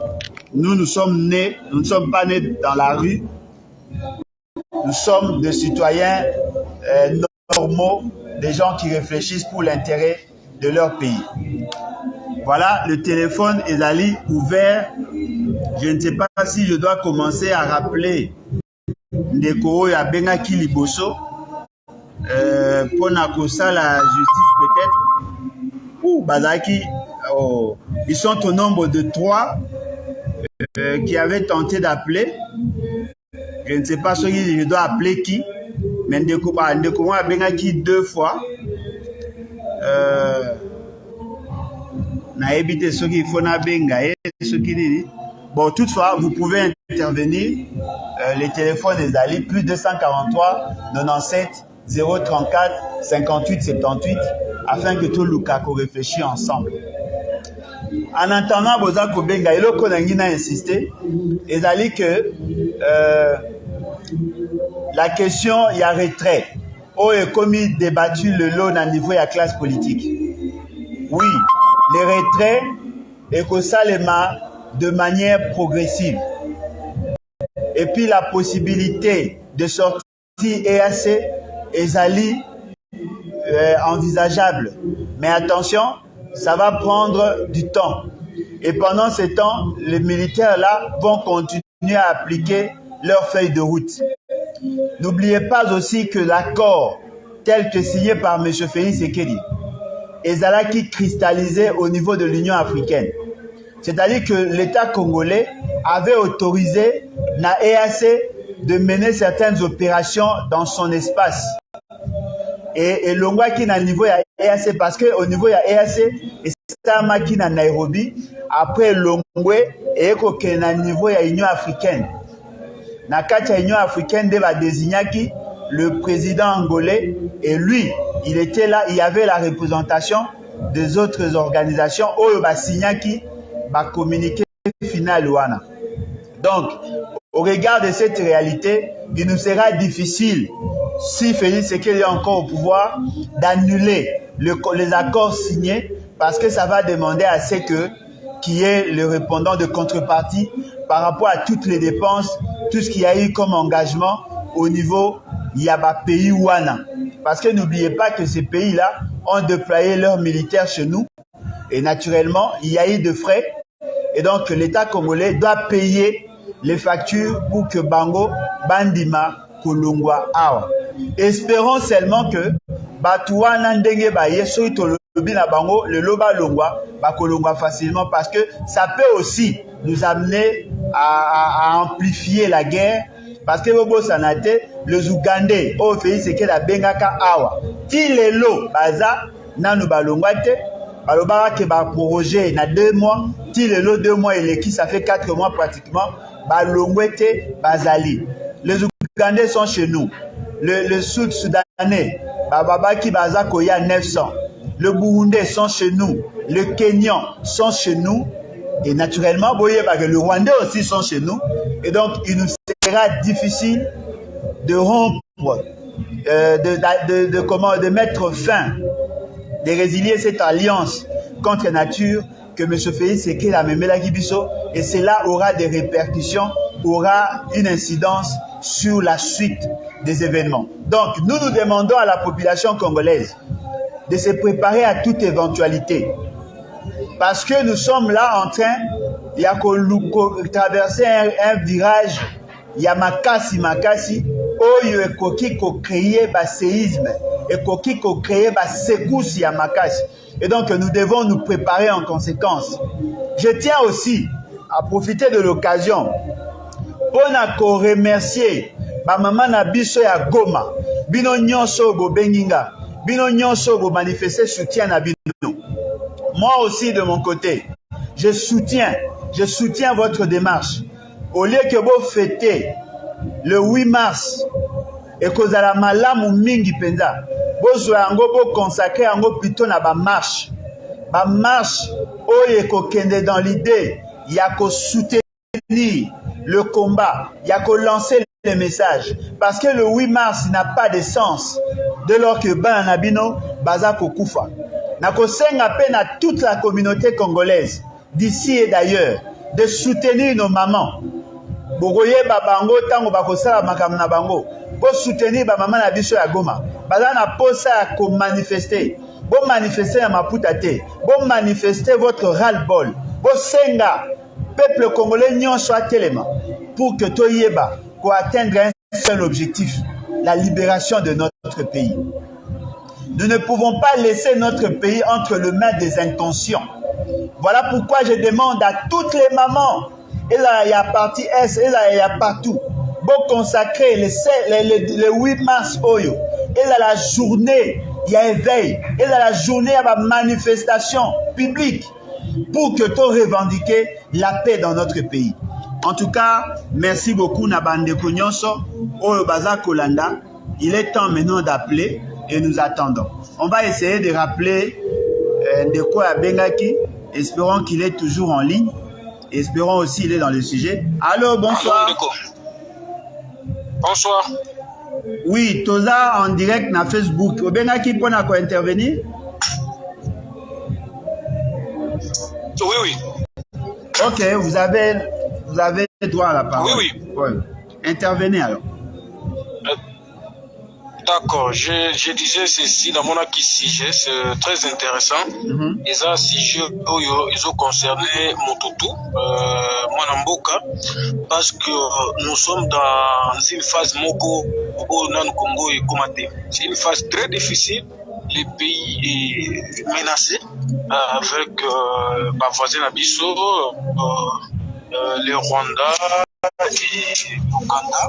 Nous sommes nés, nous ne sommes pas nés dans la rue. Nous sommes des citoyens normaux, des gens qui réfléchissent pour l'intérêt de leur pays. Voilà, le téléphone est allé ouvert. Je ne sais pas si je dois commencer à rappeler Ndeko ya Bengaki Liboso pour la justice peut-être. Ou Bazaki, ils sont au nombre de 3 qui avaient tenté d'appeler. Je ne sais pas ce que je dois appeler qui, mais Ndeko ya Bengaki 2 fois. Bon, toutefois, vous pouvez intervenir. Les téléphones des Ali, plus 243 97 034 58 78, afin que tout le Lukaku réfléchisse ensemble. En attendant, Bozako Benga, il a insisté, et Ali que la question, il y a retrait. Oh, et comme il débattu le lot à niveau de la classe politique. Oui, les retraits, et que ça les de manière progressive. Et puis la possibilité de sortir EAC et Zali envisageable. Mais attention, ça va prendre du temps. Et pendant ce temps, les militaires là vont continuer à appliquer leur feuille de route. N'oubliez pas aussi que l'accord tel que signé par M. Félix Tshisekedi est qui cristallisé au niveau de l'Union africaine. C'est-à-dire que l'État congolais avait autorisé la EAC de mener certaines opérations dans son espace. Et l'ongwa qui est au niveau de EAC, parce qu'au niveau de EAC, et c'est qui est à Nairobi, après l'ongwe, et qui est au niveau de l'Union africaine. Dans l'Union africaine, il a désigné le président angolais, et lui, il était là, il y avait la représentation des autres organisations, où il a signé qui va communiquer final. Donc, au regard de cette réalité, il nous sera difficile, si Félix Tshisekedi est encore au pouvoir, d'annuler les accords signés, parce que ça va demander à ce qu'il y ait le répondant de contrepartie par rapport à toutes les dépenses, tout ce qu'il y a eu comme engagement au niveau Yaba pays Ouana. Parce que n'oubliez pas que ces pays-là ont déployé leurs militaires chez nous, et naturellement, il y a eu de frais. Et donc, l'État congolais doit payer les factures pour que Bango, Bandima, Kolongwa, Awa. Espérons seulement que Batouana Ndenge Baye, Soitolobina Bango, le Loba Longwa, Kolongwa facilement, parce que ça peut aussi nous amener à amplifier la guerre. Parce que Bobo Sanate, les Ougandais, au pays, c'est que la Bengaka Awa. Ti les lots, Baza, Nanu Balongwate, Balobara qui va proroger dans 2 mois, ti les lots 2 mois et les qui ça fait 4 mois pratiquement, Balongwete, Bazali. Les Ougandais sont chez nous. Le Sud-Soudanais, Babaki Bazakoya 900. Le Burundais sont chez nous. Le Kenyan sont chez nous. Et naturellement, le Rwandais aussi sont chez nous. Et donc, il nous sera difficile de rompre, de mettre fin, de résilier cette alliance contre nature que M. Félix Tshisekedi a memé la Gibiso. Et cela aura des répercussions, aura une incidence sur la suite des événements. Donc, nous demandons à la population congolaise de se préparer à toute éventualité. Parce que nous sommes là en train de traverser un virage, il y a makasi, oyo ekoki ko créer ba séisme, ekoki ko créer ba secousse ya makasi. Et donc nous devons nous préparer en conséquence. Je tiens aussi à profiter de l'occasion pour remercier ma maman na biso ya Goma, bino nyonso go benginga, bino nyonso go manifester soutien na bino. Moi aussi de mon côté, je soutiens votre démarche. Au lieu que vous fêtez le 8 mars et que vous avez malamu mingi penza, vous avez consacré plutôt na ba marche. Ba marche oye ko kende dans l'idée, il y a que soutenir le combat, il y a que lancer le message. Parce que le 8 mars n'a pas de sens dès lors que ban nabino baza ko kufa. Na ko senga peine à toute la communauté congolaise d'ici et d'ailleurs de soutenir nos mamans. Bogoye babango tango bakosala makambo na bango. Bo soutenir ba maman na biso ya Goma. Baza na posa ko manifester. Bo manifester na Maputa te. Bo manifester votre ras-le-bol. Bo senga peuple congolais nyonso atelema pour que toyeba ko atteindre un seul objectif, la libération de notre pays. Nous ne pouvons pas laisser notre pays entre les mains des intentions. Voilà pourquoi je demande à toutes les mamans, et là il y a partie Est, et là il y a partout, pour consacrer le 8 mars Oyo, et là la journée, il y a éveil, et là la journée, il y a une manifestation publique pour que tout revendiquer la paix dans notre pays. En tout cas, merci beaucoup Nabande Konyonso, Oyo Baza Kolanda. Il est temps maintenant d'appeler et nous attendons. On va essayer de rappeler de quoi à Bengaki. Espérons qu'il est toujours en ligne. Espérons aussi qu'il est dans le sujet. Allô, bonsoir. Allô, bonsoir. Oui, Toza en direct na Facebook. Bengaki pour intervenir. Oui, oui. Ok, vous avez droit à la parole. Oui, oui. Ouais. Intervenez alors. D'accord, je disais ceci dans mon sujet, c'est très intéressant. Et ça, sujet ils ont concerné Motutu, Mwanamboka, parce que nous sommes dans une phase Moko au Congo et Komate. C'est une phase très difficile. Le pays est menacé avec ma voisine Abisso, le Rwanda et l'Ouganda.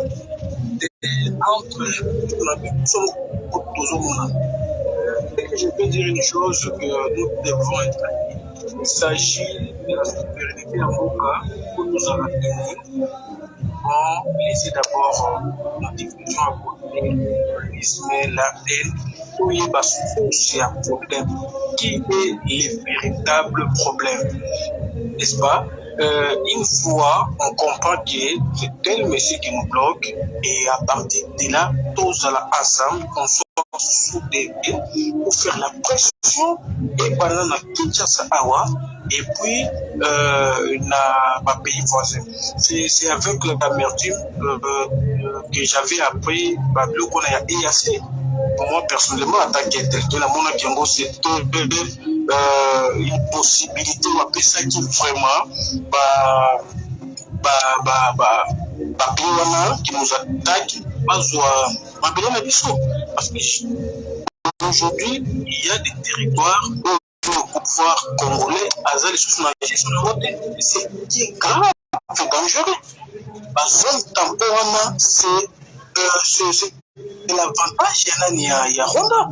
Entre je peux dire une chose que nous devons être. Il s'agit de la souveraineté en Moka pour nous en tenir. On laisser d'abord la diffusion à côté, la haine, tout y est un problème. Qui est le véritable problème? N'est-ce pas? Une fois on comprend que c'est tel monsieur qui nous bloque et à partir de là, tous ensemble, on soit soudés pour faire la pression et pendant la Kinshasa Awa et puis na pays voisin. C'est avec l'amertume que j'avais appris le qu'on a EAC. Moi personnellement, en tant qu'intellectuel, c'est une possibilité ou ça qui vraiment qui nous attaque parce qu'aujourd'hui il y a des territoires où le pouvoir congolais a des sous la gestion de c'est qui est grave, c'est dangereux. C'est l'avantage il y a Rwanda.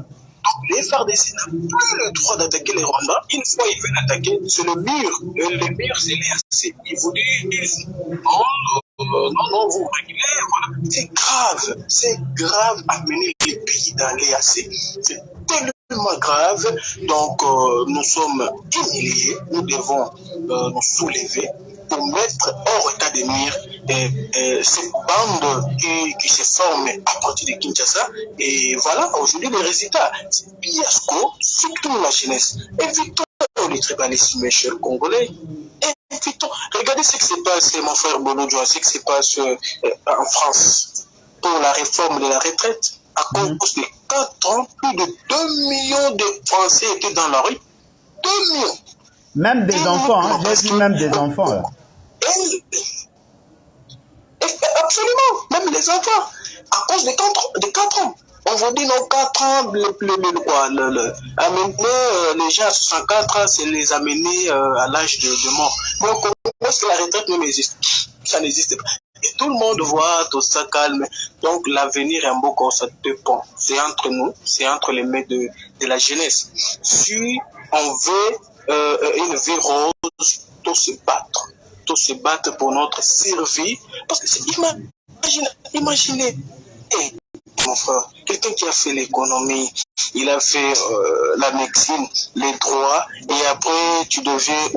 Donc les FARDC n'ont plus le droit d'attaquer les Rwandais. Une fois ils veulent attaquer, c'est le mur. Le mur, c'est l'EAC. Ils vous disent, non, non, vous régulez, voilà. C'est grave amener les pays d'aller assez. C'est tellement grave, donc nous sommes humiliés, nous devons nous soulever pour mettre hors état de nuire cette bande qui se forme à partir de Kinshasa. Et voilà, aujourd'hui, les résultats, c'est fiasco, surtout la jeunesse. Évitons le tribalisme, chers Congolais. Évitons. Regardez ce qui se passe, mon frère Bolodjo, ce qui se passe en France pour la réforme de la retraite. À cause de 4 ans, plus de 2 millions de Français étaient dans la rue. 2 millions. Même des enfants, hein, j'ai vu même des enfants. Là. Absolument, même les enfants. À cause de 4 ans. On vous dit non, 4 ans, amener les gens à 64 ans, c'est les amener à l'âge de mort. Donc, est-ce que la retraite même existe? Ça n'existe pas. Et tout le monde voit tout ça calme. Donc, l'avenir est un beau ça dépend. C'est entre nous, c'est entre les mains de la jeunesse. Si on veut une vie rose, tout se battre pour notre survie. Parce que c'est imaginez, mon frère, quelqu'un qui a fait l'économie, il a fait la médecine, les droits, et après tu deviens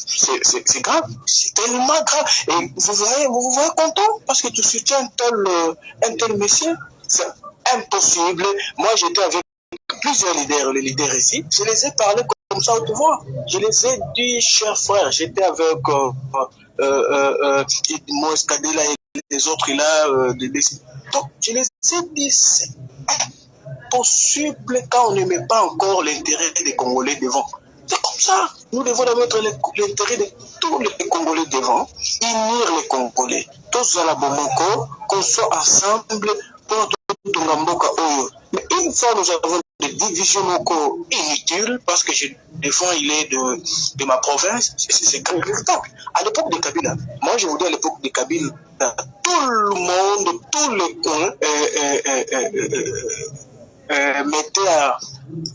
c'est grave, c'est tellement grave. Et vous voyez content parce que tu soutiens un tel monsieur, c'est impossible. Moi j'étais avec plusieurs leaders, les leaders ici, je les ai parlé comme ça au pouvoir. Je les ai dit, chers frères, j'étais avec Moïse Kadela et les autres là, donc je les ai dit, c'est impossible quand on ne met pas encore l'intérêt des Congolais devant. C'est comme ça. Nous devons mettre l'intérêt de tous les Congolais devant, unir les Congolais, tous à la Bomoko, qu'on soit ensemble pour tout le Mboka Oyo. Mais une fois nous avons des divisions inutiles, parce que des fois il est de ma province, c'est regrettable. À l'époque de Kabila, moi je vous dis à l'époque de Kabila, tout le monde, tous les coins mettaient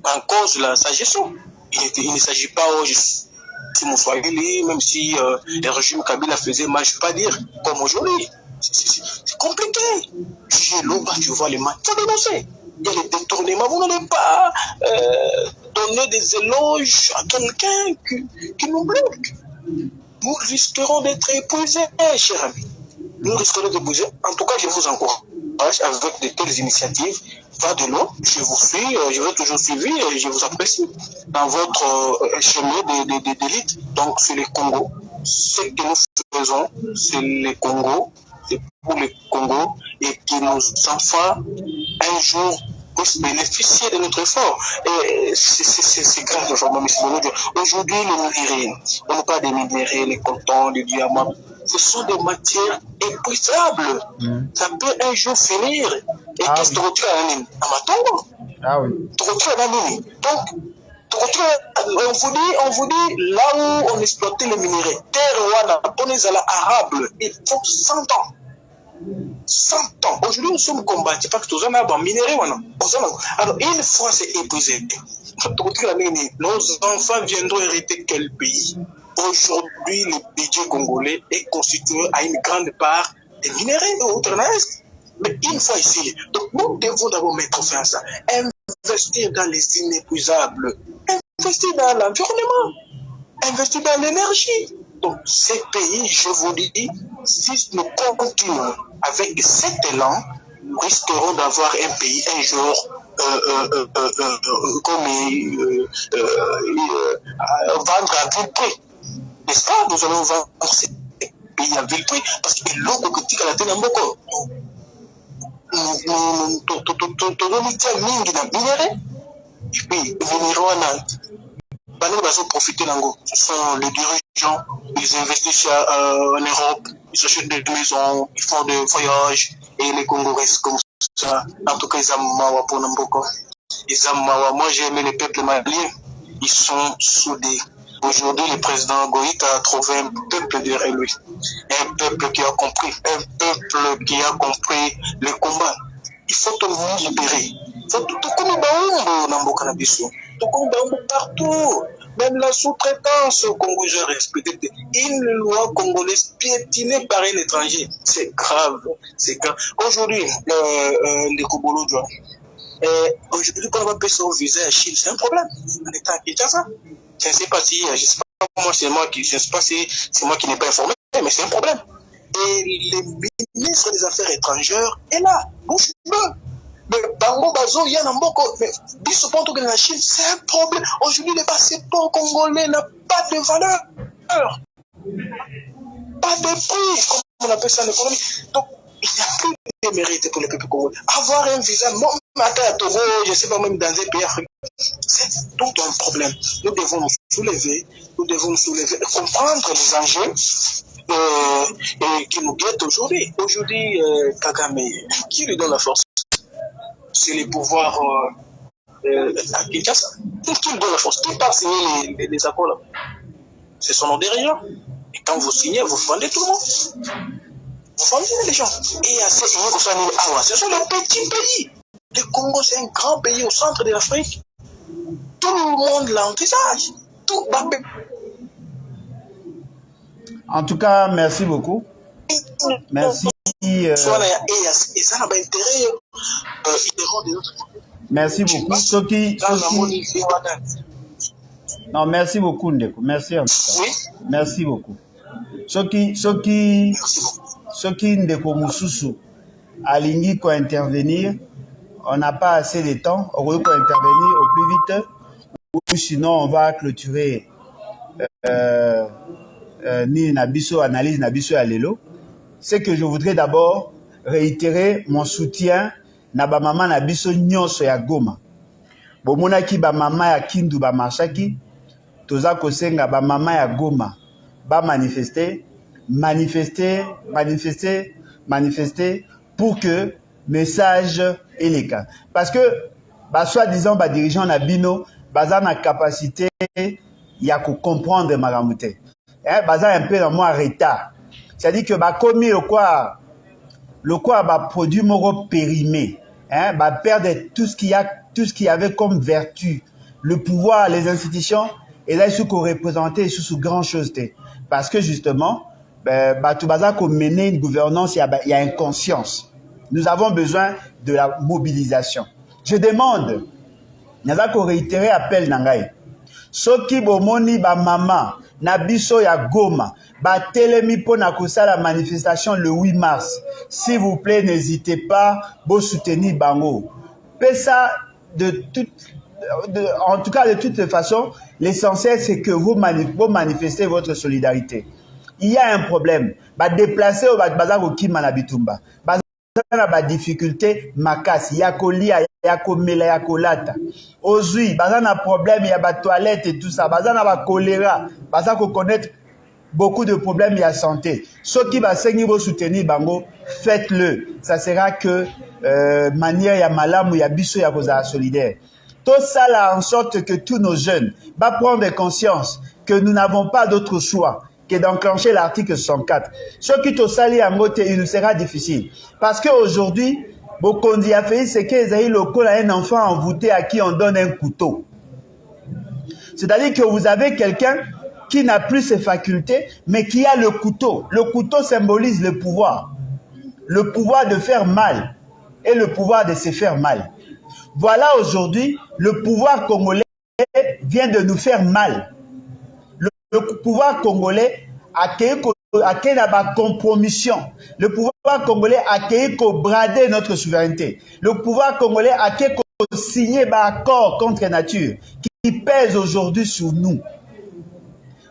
en cause sa gestion. Il ne s'agit pas si mon Swahili, même si le régime Kabila faisait, moi je ne peux pas dire comme aujourd'hui. C'est compliqué. Juger l'eau, tu vois les mains, il faut dénoncer. Il y a les détournements, vous n'allez pas donner des éloges à quelqu'un qui nous bloque. Nous risquerons d'être épuisés, cher ami. Nous risquerons d'être épuisés. En tout cas, je vous encourage avec de telles initiatives. Va de l'eau, je vous suis, je vais toujours suivre et je vous apprécie dans votre chemin d'élite. Donc, c'est le Congo. Ce que nous faisons, c'est le Congo, c'est pour le Congo et que nos enfants, un jour, puissent bénéficier de notre effort. Et c'est grave, aujourd'hui, les minéraux, on n'a pas des minéraux, les coltans, les diamants. Ce sont des matières épuisables. Ça peut un jour finir. Et qu'est-ce que tu retrouves à la mine? À Matongo. Ah oui. Tu retrouves à la mine. Donc, on vous dit, là où on exploitait les minéraux, terre, on est à la arable, il faut 100 ans. 100 ans. Aujourd'hui, nous sommes combattus parce que nous avons des minéraux. Alors, une fois c'est épuisé, nos enfants viendront hériter quel pays? Aujourd'hui, le budget congolais est constitué à une grande part des minéraux et autres. Mais une fois ici, donc nous devons d'abord mettre fin à ça. Investir dans les inépuisables, investir dans l'environnement, investir dans l'énergie. Donc ces pays, je vous dis, si nous continuons avec cet élan, nous risquerons d'avoir un pays un jour vendre à vil prix. N'est-ce pas? Nous allons vendre ces pays à vil prix parce que l'eau critique à la tête d'un boko. Mingi na minéraux et puis minéraux va profiter d'ango. Ce sont les dirigeants, ils investissent en Europe, ils achètent des maisons, ils font des voyages et les Congolais comme ça. En tout cas, ils ont mawa pour Namboko. Ils ont mawa. Moi, j'ai aimé les peuples maliens. Ils sont soudés. Aujourd'hui, le président Goïta a trouvé un peuple derrière lui. Un peuple qui a compris. Un peuple qui a compris le combat. Il faut te libérer. Il faut tout comme Baumbo, Nambo Canabiso. Tout comme Baumbo partout. Même la sous-traitance au Congo, je respecte une loi congolaise piétinée par un étranger. C'est grave. C'est grave. Aujourd'hui, les Kobolo, aujourd'hui, quand on va payer son visa à Chine, c'est un problème. On est à Kinshasa. Je ne sais pas si, je sais pas, moi, je sais pas si c'est moi qui n'ai pas informé, mais c'est un problème. Et le ministre des Affaires étrangères est là, bouche bleue. Mais Bango Bazo, il y a un mboko, mais Bissoponto de la Chine, c'est un problème. Aujourd'hui, le passeport congolais n'a pas de valeur. Pas de prix, comme on appelle ça en économie. Donc, il n'y a plus de mérite pour le peuple congolais. Avoir un visa, moi, à Togo, je ne sais pas, même dans un pays africain, c'est tout un problème. Nous devons nous soulever, et comprendre les enjeux qui nous guettent aujourd'hui. Aujourd'hui, Kagame, qui lui donne la force? C'est les pouvoirs à Kinshasa. Qui lui donne la force? Qui part signer les accords là? C'est son nom derrière. Et quand vous signez, vous vendez tout le monde. Vous vendez les gens. Et ce sont les petits pays. Le Congo, c'est un grand pays au centre de l'Afrique. Tout le monde l'envisage. Tout Babé. En tout cas, merci beaucoup. Merci. Merci beaucoup. Non, merci beaucoup, Ndeko. Merci en tout cas. Oui. Merci beaucoup. Soki Ndeko Moussousou alingi ko intervenir, on n'a pas assez de temps. On peut intervenir au plus vite, ou sinon on va clôturer ni Nabiso analyse Nabiso Alelo. C'est que je voudrais d'abord réitérer mon soutien na ba mama Nabiso nyonso ya Goma. Bomonaki ba mama ya Kindu ba marchaki, toza kosenga ba mama ya Goma ba manifester pour que message eleka. Parce que ba soi-disant ba dirigeant na bino baza na capacité ya ko comprendre maramute. Baza un peu dans moi retard. C'est-à-dire que ba commis le quoi ba produit moro périmé, ba perdre tout ce qui avait comme vertu, le pouvoir, les institutions, et là il faut qu'on représente sous grand chose. Parce que justement, tout baza qu'on mener une gouvernance, il y a inconscience. Nous avons besoin de la mobilisation. Je demande, naza ko réitérer appel nangai. Soki bomoni ba mama na biso ya Goma ba telemi po na kosala manifestation le 8 mars. S'il vous plaît, n'hésitez pas bo soutenir bango. Ça en tout cas de toute façon, l'essentiel c'est que vous manifestez votre solidarité. Il y a un problème. Ba déplacer au bazar kima na bitumba. Na ba difficulté makasi ya kolia ya komela ya kolata ozui baza na problème ya ba toilette et tout ça baza na ba choléra baza ko connaître beaucoup de problèmes ya santé soki ba sengi bo soutenir bango faites-le, ça sera que manière ya malamu ya biso ya kozala solidaire. Tout ça là en sorte que tous nos jeunes va prendre conscience que nous n'avons pas d'autre choix que d'enclencher l'article 104. Ce qui te sali en moté, il nous sera difficile. Parce qu'aujourd'hui, Bokondi a fait, c'est qu'ils ont un enfant envoûté à qui on donne un couteau. C'est-à-dire que vous avez quelqu'un qui n'a plus ses facultés, mais qui a le couteau. Le couteau symbolise le pouvoir. Le pouvoir de faire mal et le pouvoir de se faire mal. Voilà aujourd'hui, le pouvoir congolais vient de nous faire mal. Le pouvoir congolais a créé la compromission. Le pouvoir congolais a créé qu'on brader notre souveraineté. Le pouvoir congolais a créé qu'on signer un accord contre nature qui pèse aujourd'hui sur nous.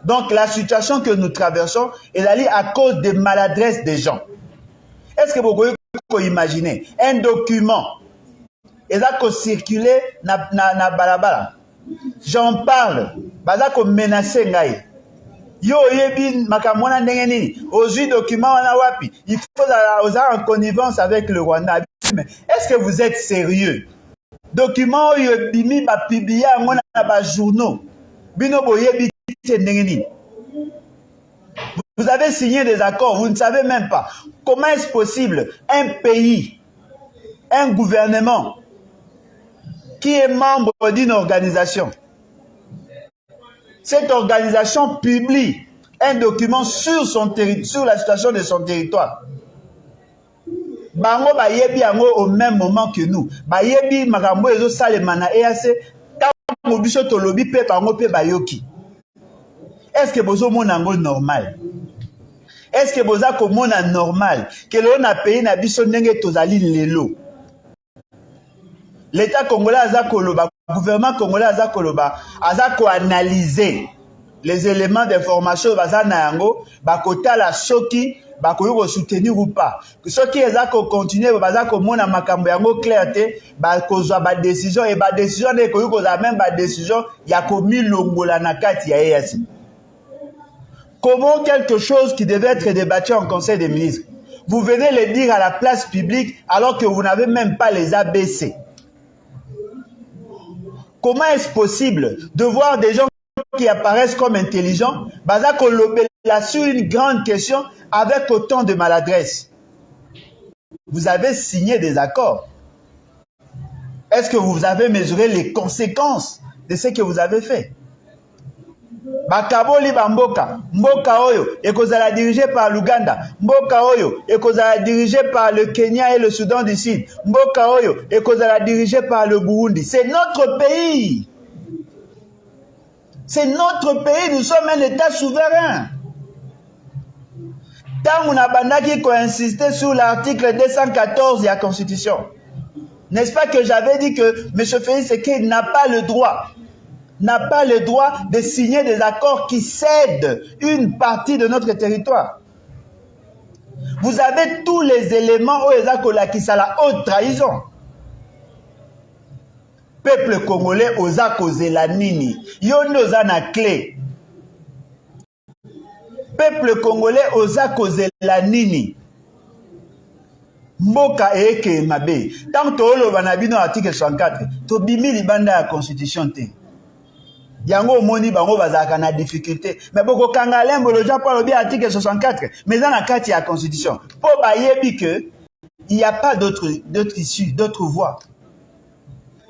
Donc la situation que nous traversons est allée à cause des maladresses des gens. Est-ce que vous pouvez imaginer un document et ça qu'on circulait na balabala? J'en parle. Baza ko menacer ngai. Yo yebi makamona ndenge nini ozui document wana wapi il faut oza en connivence avec le Rwanda. Mais est-ce que vous êtes sérieux? Document yo bimi ba publier ngona na ba journaux bino boyebi te ndenge nini. Vous avez signé des accords, vous ne savez même pas. Comment est-ce possible un pays, un gouvernement qui est membre d'une organisation, Cette organisation publie un document sur la situation de son territoire. Bango bayebi yango au même moment que nous. Bayebi makambo ezo salema na EAC tango biso tolobi pe bango pe bayoki. Est-ce que bozo mona ngo normal? Est-ce que boza komona normal que le na pays na biso ndenge tozali lelo? L'État congolais aza koloba, gouvernement congolais aza koloba, aza ko analyser les éléments d'information baza na yango, bakota la soki bakoyo ko soutenir ou pas. Soki eza ko continuer baza ko mona makambo yango clair te, bakozwa ba décision et ba décision ne koyo ko za même ba décision ya ko milongola na kati ya EAC. Comment quelque chose qui devait être débattu en Conseil des ministres, vous venez le dire à la place publique alors que vous n'avez même pas les ABC? Comment est-ce possible de voir des gens qui apparaissent comme intelligents, baza kolobela sur une grande question avec autant de maladresse? Vous avez signé des accords. Est-ce que vous avez mesuré les conséquences de ce que vous avez fait? Bakaboli Bamboka, Mboka Oyo, ekozala dirigé par l'Ouganda, Mboka Oyo, ekozala dirigé par le Kenya et le Soudan du Sud, Mboka Oyo, ekozala dirigé par le Burundi. C'est notre pays. C'est notre pays, nous sommes un État souverain. Tant on a bandaki qui a insisté sur l'article 214 de la Constitution. N'est-ce pas que j'avais dit que M. Félix Tshisekedi n'a pas le droit de signer des accords qui cèdent une partie de notre territoire. Vous avez tous les éléments où qui sont la haute trahison. Peuple congolais oza kozela nini? Yondo oza na clé. Peuple congolais oza kozela nini? Mboka eke mabe. Tant que oloba na bino article 64, to bimi libanda ya constitution te. Yango moni bango bazaka na difficulté. Mais boko kanga lembo le Japon lobi article 64, mais dans la carte ya constitution. Po ba yebi que il n'y a pas d'autre issue, d'autre voie.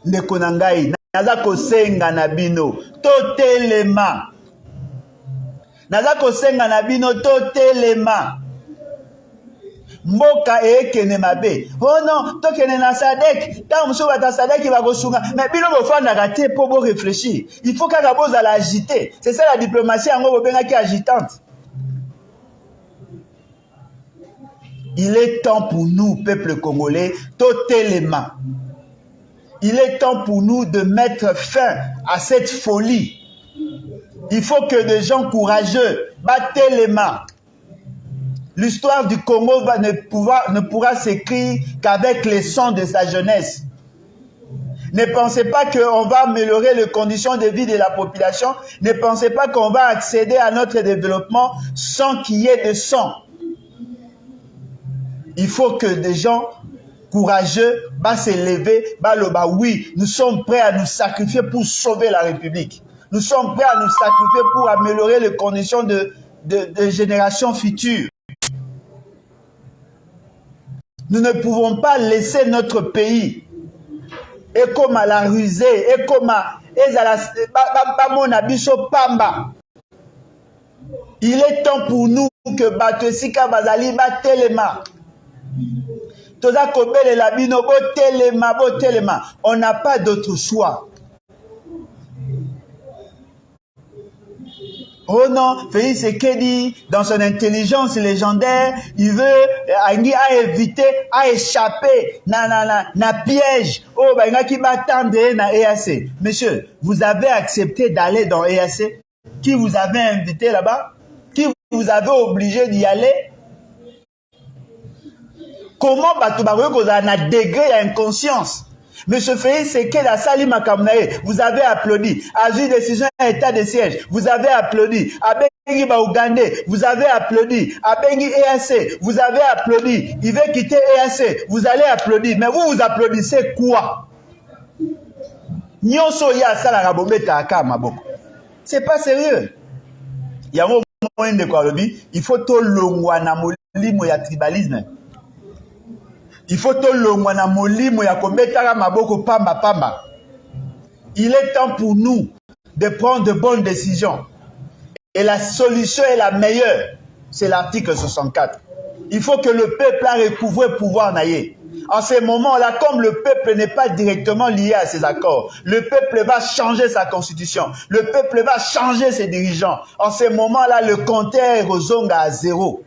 Ndeko na ngai naza kosenga na bino totelema. Naza kosenga na bino totelema. Mboka ekene mabe. Oh non, tokene na Sadek. Tant muso bata Sadek va kosunga. Mais bino bofanda kate po bo réfléchir. Il faut kaka boza la agiter. C'est ça la diplomatie ngo bobenga ki agitante. Il est temps pour nous, peuple congolais, totelema. Il est temps pour nous de mettre fin à cette folie. Il faut que des gens courageux battent les mains. L'histoire du Congo ne pourra s'écrire qu'avec les sons de sa jeunesse. Ne pensez pas qu'on va améliorer les conditions de vie de la population. Ne pensez pas qu'on va accéder à notre développement sans qu'il y ait de sang. Il faut que des gens courageux va s'élever, va le bah oui, nous sommes prêts à nous sacrifier pour sauver la République. Nous sommes prêts à nous sacrifier pour améliorer les conditions de générations futures. Nous ne pouvons pas laisser notre pays et comme à la rusée, et comme à pamba. Il est temps pour nous que Batesika Bazali batelema. Toza kobele la bino botelema. On n'a pas d'autre choix. Oh non, Félix Tshisekedi, dans son intelligence légendaire, il veut éviter, à échapper na piège. Oh, bah, qui va attendre na EAC. Monsieur, vous avez accepté d'aller dans EAC? Qui vous avait invité là-bas? Qui vous avait obligé d'y aller? Comment vous avez un degré d'inconscience? Monsieur Félix Tshisekedi a sali makamnae, vous avez applaudi. Azu décision état de siège, vous avez applaudi. Abengi ba Ougandais, vous avez applaudi. Abengi EAC, vous avez applaudi. Il veut quitter EAC, vous allez applaudir. Mais vous applaudissez quoi? Nyonso ya sala rabometa aka maboko. C'est pas sérieux. Yango moyen de quoi il faut to longwa na molimo ya tribalisme. Il faut to longwa na molimo ya kobetaka maboko pamba. Il est temps pour nous de prendre de bonnes décisions. Et la solution est la meilleure. C'est l'article 64. Il faut que le peuple a recouvré pouvoir naïe. En ces moments-là, comme le peuple n'est pas directement lié à ces accords, le peuple va changer sa constitution. Le peuple va changer ses dirigeants. En ces moments-là, le compteur Rozonga à 0.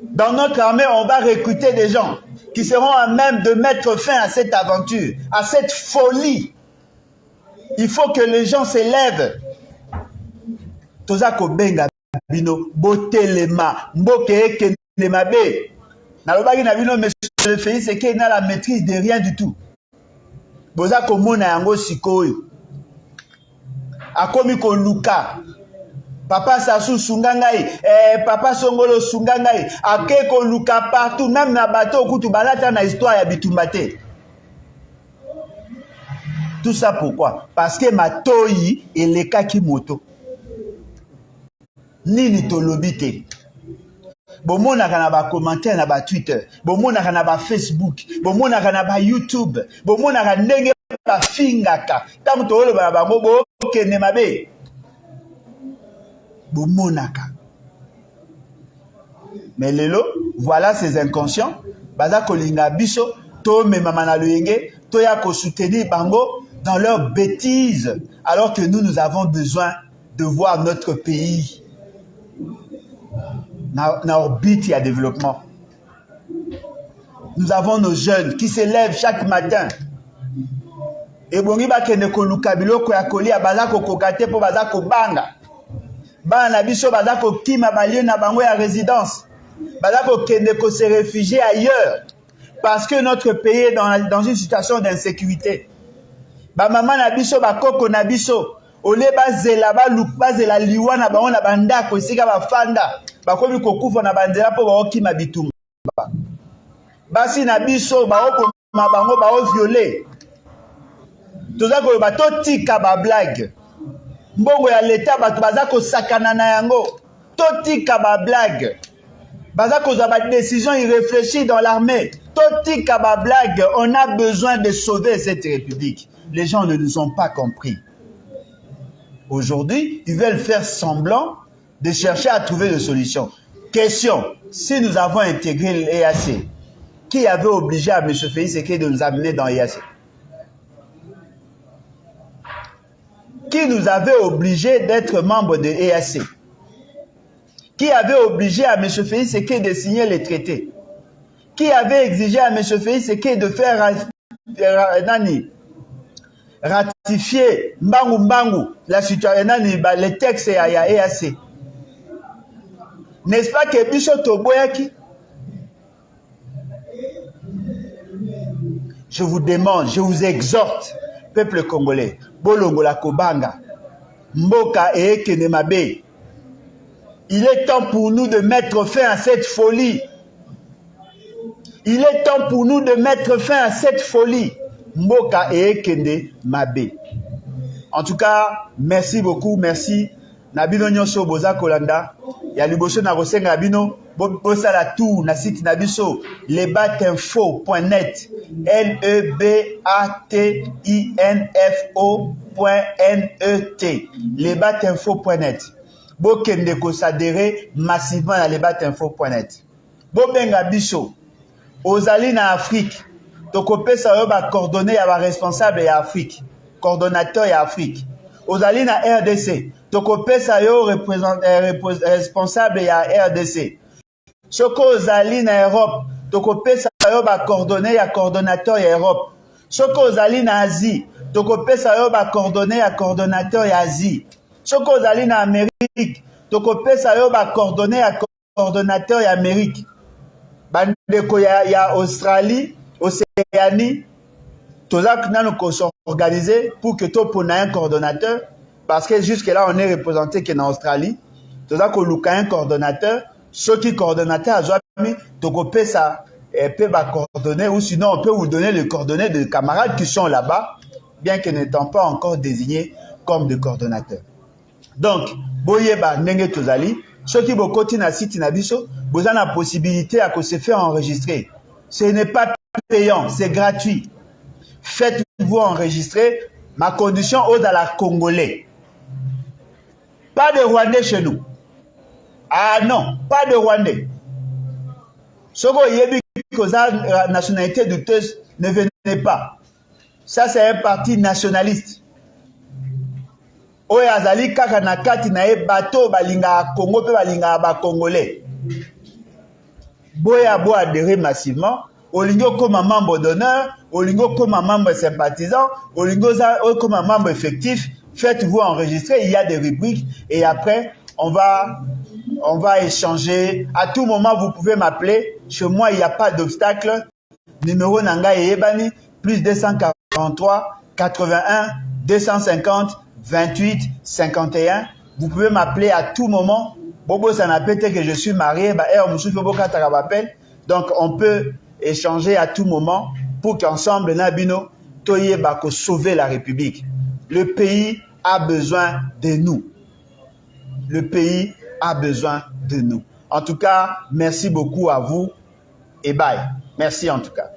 Dans notre armée, on va recruter des gens qui seront à même de mettre fin à cette aventure, à cette folie. Il faut que les gens s'élèvent. Tozako benga bino botelema mboke ekenema be. Nalobaki na bino monsieur Félix Sekei na la maîtrise de rien du tout. Bozako mona yango sikoyo. Akomi ko luka. Papa Sassou Sungangai, Papa Songolo Sungangai, ake ko luka partout, même na bateau kutu balata na histoire ya bitumbate. Tout ça pourquoi? Parce que Matoyi et les Kakimoto. Nini tolobite. Bomonaka na ba commentaire na ba Twitter, bomonaka na ba Facebook, bomonaka na ba YouTube, bomonaka ndenge ba fingaka. Tango tolo ba bango bo kene mabe. Bomonaka. Mais lelo, voilà ces inconscients. Baza kolinga biso, to me mama loyenge, to ya ko soutenir bango dans leurs bêtises, alors que nous avons besoin de voir notre pays dans orbite et à développement. Nous avons nos jeunes qui s'élèvent chaque matin. Et bongi ba kene ko luka biloko ya kolia baza ko kokate po baza ko banga. Ba na biso baza ko kima balio na bango ya résidence. Baza ko kende ko se réfugier ailleurs parce que notre pays est dans une situation d'insécurité. Ba maman na biso ba koko na biso ole bazela ba lukbazela liwa na bango na bandako esika ba fanda bakomi kokufa na bandela po ba okima bitumba. Basi na biso ba okoma bango ba o violer. Toza ko ba to tika ba blague. Mbongo ya leta bato baza ko sakana na yango. To tika ba blague. Baza ko za ba décision irréfléchie dans l'armée. To tika ba blague, on a besoin de sauver cette république. Les gens ne nous ont pas compris. Aujourd'hui, ils veulent faire semblant de chercher à trouver des solutions. Question, si nous avons intégré l'EAC, qui avait obligé à M. Félix Sekei de nous amener dans l'EAC? Qui nous avait obligé d'être membre de l'EAC? Qui avait obligé à M. Félix Sekei de signer les traités? Qui avait exigé à M. Félix Sekei de faire ratifier Mbangu la situation les textes à EAC? N'est-ce pas que biso toboyaki? Je vous demande, je vous exhorte, peuple congolais, bolongola kobanga, mboka et kenemabe. Il est temps pour nous de mettre fin à cette folie. Il est temps pour nous de mettre fin à cette folie. Mboka et kende mabe. En tout cas, merci beaucoup, merci. Nabino nyonso boza kolanda. Ya liboso na rosenga nabino bosa la tout na site nabiso lebatinfo.net lebatinfo.net lebatinfo.net. Bokende ko s'adhérer massivement à lebatinfo.net. Bobenga biso ozali na Afrique. Tokopesa yo ba coordonner ya ba responsable ya Afrique, coordonnateur ya Afrique. Ozali na RDC, tokopesa yo responsable ya RDC. Soko ozali na Europe, tokopesa yo ba coordonner ya coordonnateur ya Europe. Soko ozali na Asie, tokopesa yo ba coordonner ya coordonnateur ya Asie. Soko ozali na Amérique, tokopesa yo ba coordonner ya coordonnateur ya Amérique. Bandeko ya Australie, Océanie, tout ça nous s'organiser pour que tout pour un coordonnateur, parce que jusque là on est représenté qu'en Australie. Tout ça qu'on loue un coordonnateur, ceux qui coordonnateurs mis donc peut ça peut coordonner, ou sinon on peut vous donner les coordonnées de camarades qui sont là-bas, bien que n'étant pas encore désignés comme des coordonnateurs. Donc boyeba ndenge tozali, ceux qui vont continuer à site nabiso, vous avez la possibilité à se faire enregistrer. Ce n'est pas payant, c'est gratuit. Faites-vous enregistrer. Ma condition aux à la Congolais. Pas de Rwandais chez nous. Ah non, pas de Rwandais. Ce que la nationalité douteuse ne venait pas. Ça, c'est un parti nationaliste. Oyo azali kaka na kati na ye bato balinga Congo pe balinga ba Congolais. Boya bo adhérer massivement, olingo comme membre d'honneur, olingo comme membre sympathisant, olingo comme membre effectif, faites-vous enregistrer, il y a des rubriques et après on va échanger. À tout moment vous pouvez m'appeler, chez moi il n'y a pas d'obstacle. Numéro nanga yebani plus 243 81 250 28 51. Vous pouvez m'appeler à tout moment. Bobo Sanapete que je suis marié, donc on peut échanger à tout moment pour qu'ensemble Nabino Toye Bako sauver la République. Le pays a besoin de nous. Le pays a besoin de nous. En tout cas, merci beaucoup à vous et bye. Merci en tout cas.